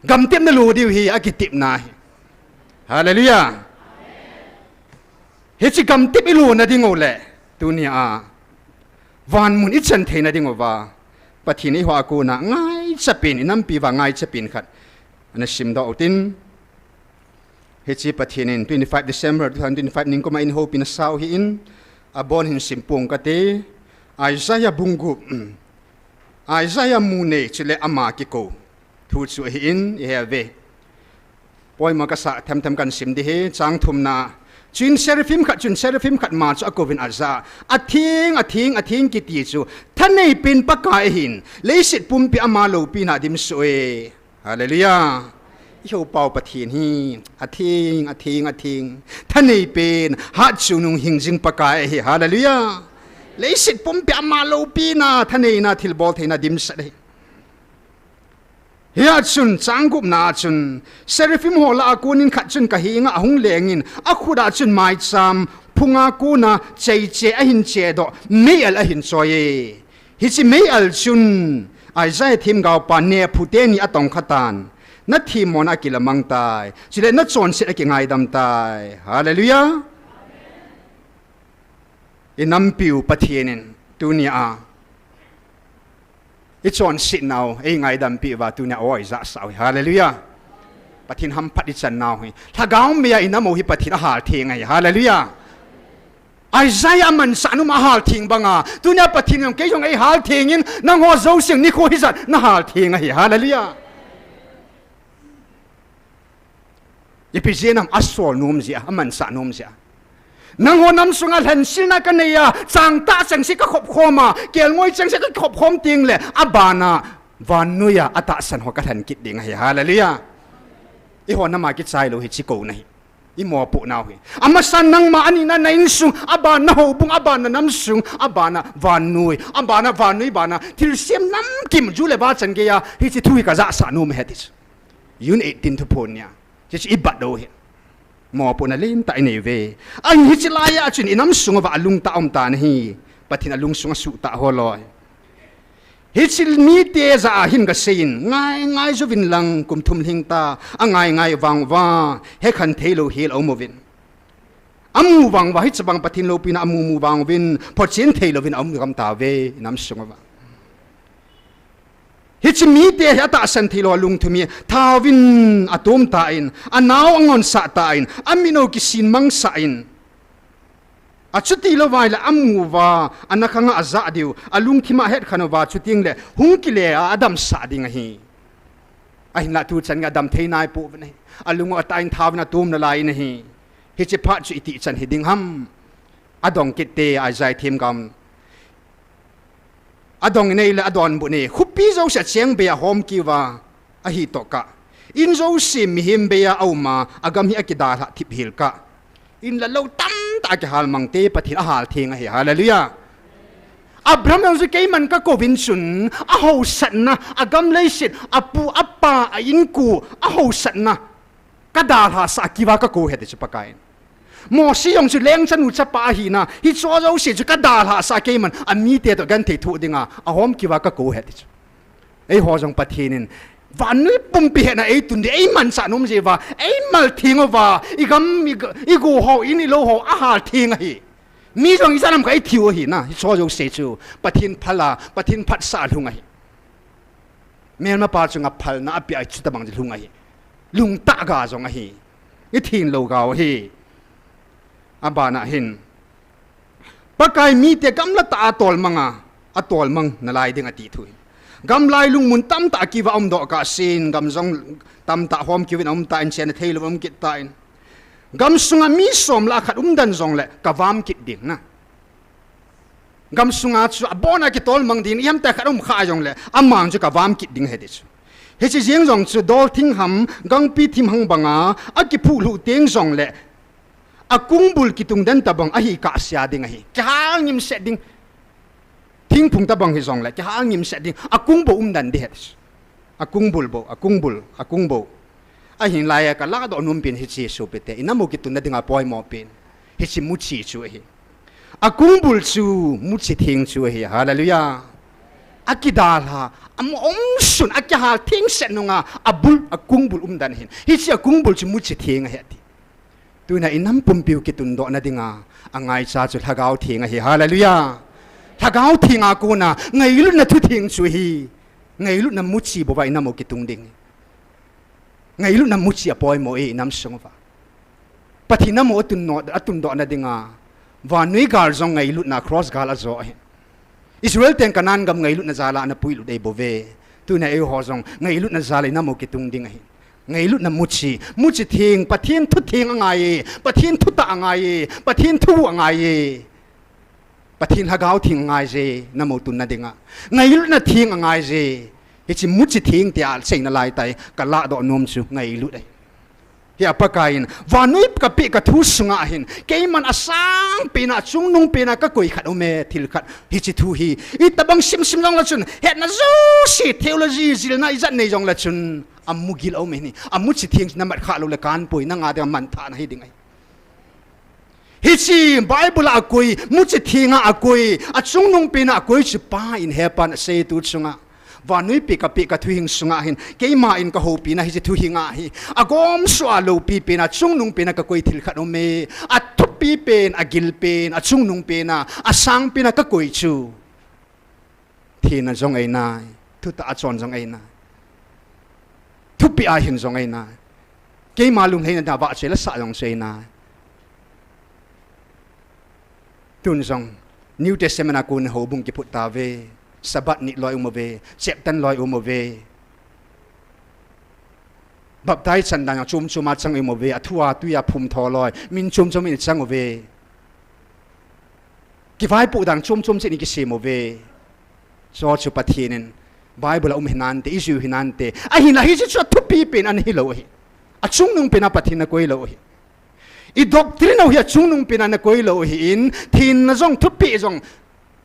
gam tem na lu di hi akitip na hi hallelujah he chi gam tip ilu na ding ole tu ni a van mun ichan theina ding ova pathini ho aku na ngai chapin nampi wa ngai chapin khat ana sim do utin hechi pathinin 25 December 2025 ning ko ma in ho pin sau hi in abon hin simpung ka te Isaiah bungu Isaiah mune chile ama ki ko thu chu hi in he ve poi ma ka sa tham tham kan sim di he chang thum na chun seraphim khat ma chu akovin aza athing ki ti chu thanei pin pakai hin leisit pumpi ama lo pi na dim soe hallelujah iho pau pathin hi athing thanei pin ha chu nung hingjing pakai hi hallelujah leisit pumpi ama lo pi na thanei na thil bol theina dim sa dei hiya chun changup na chun seraphim hola akunin khat chun ka hinga ahung lengin akhuda chun mai cham phunga kuna che ahin che do meal ahin choye hi chi meal chun Isaiah thim gaw pa ne phute ni atong khatan na thim mon akila mangtai chile na chon se ki ngai dam tai hallelujah inam piu pathienin tunia it's on sit now ei ngai dam pi wa tu na oi za sau hallelujah pathin ham phat i chan now hi thagaw me ya inamo hi pathin a hal thing ai hallelujah Isaiah man sanu ma hal thing banga tu na pathin yong ke yong ei hal thing in nang ho zo sing ni kho hi zat na hal thing ai hallelujah ipizenam asol num zia aman sa num zia nang ho nam sunga hlan silna ka neya chang ta chang si ka khop khoma kel ngoi chang si ka khop khom ting le abana vanuya ata san ho ka hlan kit ding hi hallelujah i ho na ma ki chai lo hi chi ko nei i mo pu naw hi ama san nang ma ani na nain sung abana ho bung abana nam sung abana vanui bana til sem nam kim ju le ba chan ge ya hi chi thui ka za sa nu me hetis yun 18 to ponya chi i bat do hi mo puna lim ta nei ve an hi chilaya chun inam sunga wa alung ta om ta hi pathina alung sunga su ta holoi hi chil ni te za hin ga sein ngai zo vin lang kum thum hing ta angai wang wa he khan thelo hel omovin amu wang wa hi chabang pathin lo pina amu wang vin pho chen thelo vin om gam ta ve nam sunga wa hi chi mi te ata san thilo lung thumi thawin atum ta in anaw angon sa ta in amino ki sin mang sa in achuti lo vai la amu wa anakanga aza diu alung thima het khanova chuting le hungki le adam sa ding hi ai na tu chan ga dam theinai pu ne alung atain thawna tum na lai ne hi hi chi pha chu iti chan hi ding ham adong kitte ai zai them gam adong nei la adon bu ne khupi zo sa cheng be hom ki wa a hi to ka in zo sim mi him be ya auma agam hi akida la thip hil ka in la lo tam ta ke hal mang te pathin a hal thing hi hallelujah Abraham zo ke man ka ko vin sun a ho san na agam lei sit apu appa a in ku a ho san na ka da ha sa ki wa ka ko he de chapakain mo si yong chu leng chan u chapa hi na hi cho zo si chu ka da ha sa ke man a mi te to gan te thu dinga a hom ki wa ka ko he de ei ho jong pathinin van nui pum pi na ei tun de ei man sa num je wa ei mal thing wa i gam i go ho in i lo ho a ha thing hi mi jong i sanam ka ei thiu hi na hi cho zo se chu pathin phala pathin phat sa lunga hi mel ma pa chu nga phal na api ai chu ta bang lunga hi lung ta ga jong hi i thin lo ga hi abana hin pakai mi te gam la ta atol manga atol mang na lai ding ati thui gam lai lung mun tam ta ki wa om do ka sin gam jong tam ta hom ki win om ta in chen thei lo om kit ta in gam sunga mi som la khat dan jong le ka wam kit ding na gam sunga chu abona ki tol mang din yam ta khat kha jong le amang chu ka wam kit ding he de chu he chi jeng jong chu dol thing ham gang pi thim hang banga aki phu lu teng jong le akung bul kitung dan tabang ahi ka sia ding ahi ka ngim set ding thing phung tabang hi jong la ka ngim set ding akung bo dan de akung bul ahi lai ka la do num pin hi chi su pete inamo kitun na dinga poi mo pin hi chi mu chi chu hi akung bul chu mu chi thing chu hi hallelujah akidal ha am sun akya thing set nunga abul akung bul dan hin hi chi akung bul chu mu chi thing hi tu na inam pumpiu ki tun do na dinga angai cha chu thagau thinga hi hallelujah thagau thinga ko na ngai lu na thu thing chu hi ngai lu na mu chi bo vai namo ki tung ding ngai lu na mu chi apoi mo e nam song wa pathina mo atun do na dinga wa nui gal zong ngai lu na cross gal a zo Israel ten kanan gam ngai lu na zala na pui lu dei bo ve tu na e ho zong ngai lu na zala namo ki tung ding hi ngay lúc nằm muchi thiêng pathin thu thiêng angai pathin thu ta angai pathin thu angai pathin hagau thiêng angai je namo tun na dinga ngay lúc na thiêng angai je hi muchi thiêng tia sei na lai tai ka la do nom chu ngay lúc dai hi apakain vanui ka pi ka thu sunga hin ke man asang pina chung nung pina ka koi khat ome thil khat hi chi thu hi I tabang sim long la chun het na zo si theology zil na izat nei jong la chun amugil au meni amuchi thieng namat kha lo le kan poi na nga de man tha na hi dingai hi chi bible akoi muchi thienga akoi achung nung pina akoi chi pa in hepan se tu chunga vanui pi ka thuing sunga hin keima in ka ho pi na hi chi thuinga hi agom swa lo pi pe na chung nung pe na ka koi thil khat o me a thu pi pen agil pen a chung nung pe na asang pe na ka koi chu thina jong ai na thu ta achon jong ai na thu pi a hin jong ai na keima lung lein da ba che la sa jong sei na tun jong New Testament ko na ho bung ki phut ta ve sabat ni loi umove cheptan loi umove baptai chan dang chum chuma chang umove athua tuya phum tho loi min chum chum in chang ove ki vai pu dang chum chum che ni ki se move so chu pathinin bible hinan te isu hinan te a hina hi chu thu pi pen an hi lo hi a chung nung pena pathina koi lo hi I doctrine hi chung nung pena na koi lo hi in thin na jong thu pi jong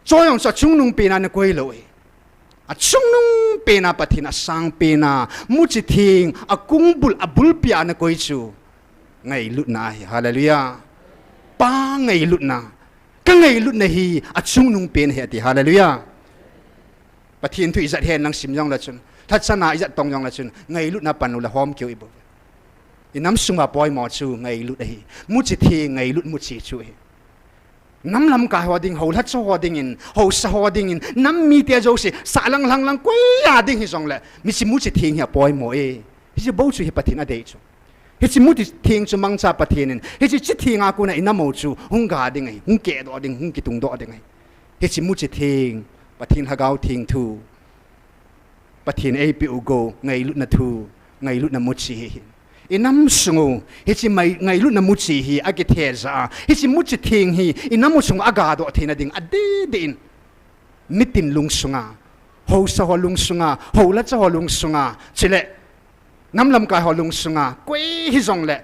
choyong sa chung nung pena na koi lo a chung nung pena pathina sang pena muchi thing a kungbul abul pia na koi chu ngai lut na hi hallelujah pa ngai lut na ka ngai lut na hi a chung nung pen he ti hallelujah pathin thu izat hen nang sim jong la chun that sana izat tong jong la chun ngai lut na panu la hom kyo ibo inam sunga poi mo chu ngai lut hi muchi thing ngai lut muchi chu hi nắm lâm cái hoa đình hầu lát cho hoa đình in hầu sa hoa đình in nắm mi tia dâu si sa lang lang quay à đình hi song lệ mi si mu chỉ thiêng hiệp bồi mo hi chỉ bao chu hiệp pathin ở đây chu hi chỉ mu chỉ thiêng chu mang cha pathin in hi chỉ thiêng aku na ina mo chu hung ga đình ai hung kẹ đó đình hung kitung đó đình ai hi chỉ mu chỉ thiêng pathin hagau thiêng thu pathin ai pi ugo ngai lut na thu ngai lut na mu chi inam sungu hi chi mai ngai lut na mu chi hi age the za hi chi mu chi thing hi inam mu sung aga do thina ding ade din mitin lung sunga ho sa ho lung sunga ho la cha ho lung sunga chile nam lam ka ho lung sunga koi hi zong le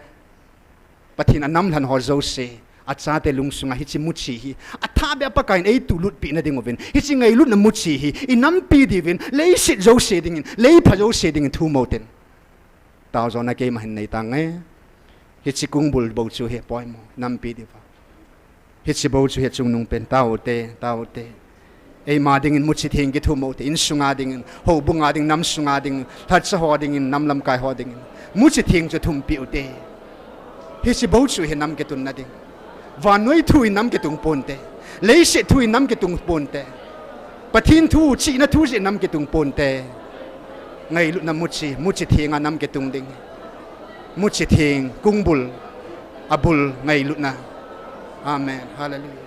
pathin anam lan ho zo se acha te lung sunga hi chi mu chi hi atha be pa kain ei tu lut pi na ding ovin hi chi ngai lut na mu chi hi inam pi divin lei sit zo se ding lei pha zo se ding thu moten tao zo na ke ma hin nei tang e hi chi kung bul bo chu he poi mo nam pi diva hi chi bo chu he chung nung pen tao te ei ma ding in mu chi thing ki thu mo te in sunga ding in ho bunga ding nam sunga ding that cha ho ding in nam lam kai ho ding in mu chi thing chu thum pi u te hi chi bo chu he nam ke tun na ding van noi thu in nam ke tung pon te lei se thu in nam ke tung pon te pathin thu chi na thu se nam ke tung pon te ngai lu na mu chi thing a nam ke tung ding mu chi thing kung bul abul ngai lu na amen hallelujah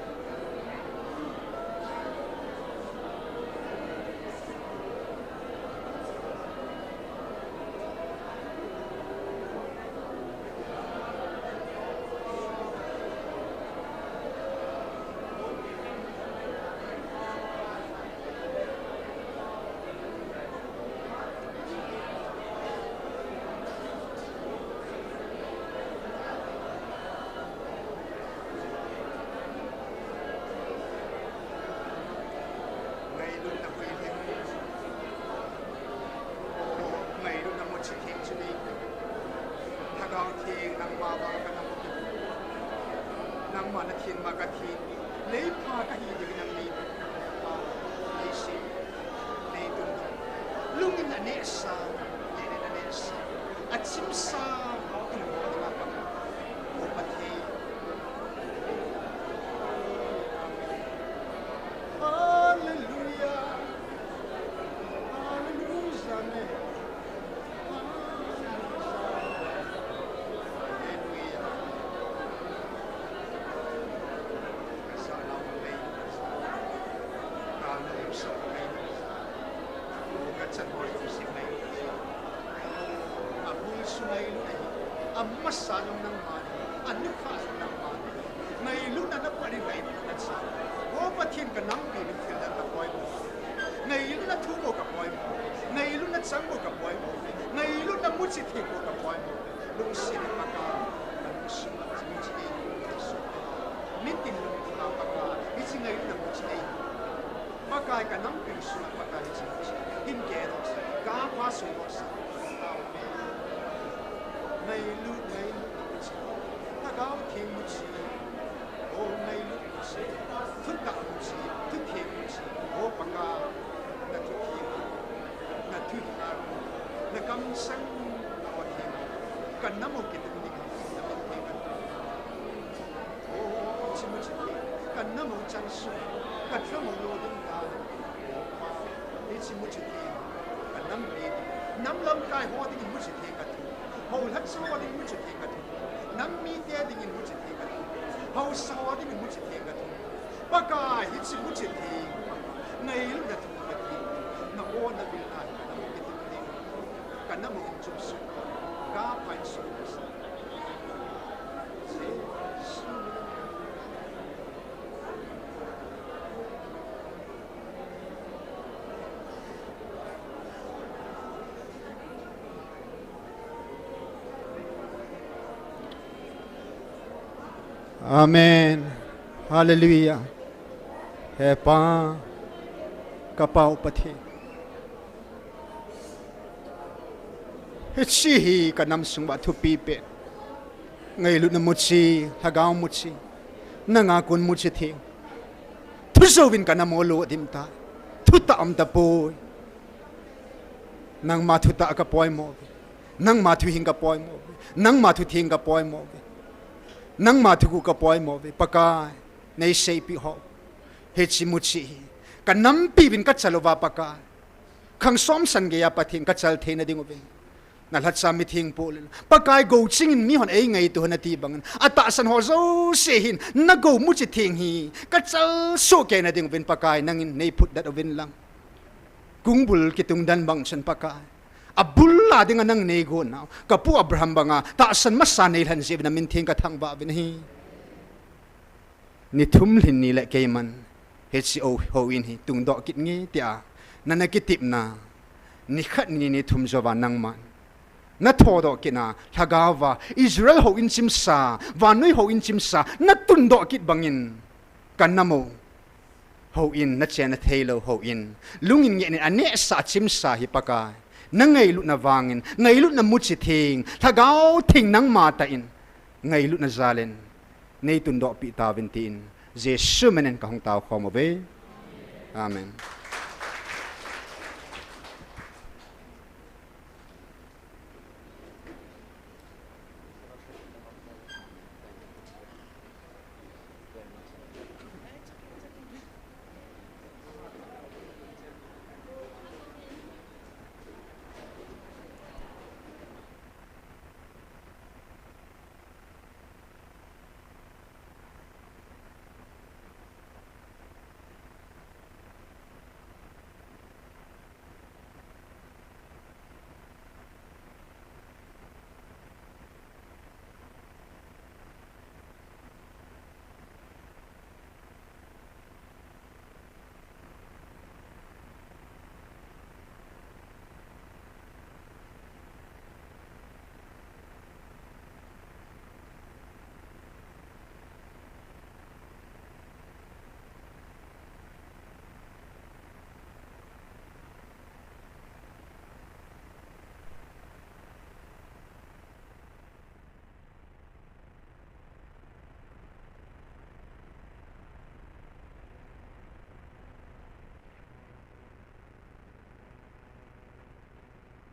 Amen. Hallelujah. Hepa kapau pati. Hichi kanam sungba thu pipe. Ngai lu na muchi hagao muchi. Nanga kun muchi thing. Thu sovin kanam olo dimta. Thu ta am ta boy. Nang ma thu ta ka poi mo. Nang ma thu hing ka poi mo. Nang ma thu thing ka poi mo. Nang ma thu ka poi mo pakai nei sei pi ho he chi mu chi ka nampi bin ka chalova paka khang som san ge ya pathin ka chal the na ding ove na lat sa mi thing pol pakai go ching in mi hon ei ngai tu na ti bangan ata san ho zo se hin na go mu chi thing hi ka chal so ke na ding ben pakai nangin nei put dat oven lang kungbul ki tung dan bang san pakai abulla ding anang nei go na ka pu abraham banga ta san masa nei han je na min thing ka thang ba bin hi ni thum lin ni le ke man HCO ho in hi tung do kit ngi tia nana kitip na ni khat ni ni thum zo wa nang man na tho do kina thagawa Israel ho in chim sa wa noi ho in chim sa na tun do kit bangin kan namo ho in na chen na thelo ho in lungin nge ni ane sa chim sa hi paka na ngai lu na wangin ngai lu na mu chi thing thagao thing nang ma ta in ngai lu na zalen nei tun do pi ta vin tin jesu menen ka hong tao khom ove amen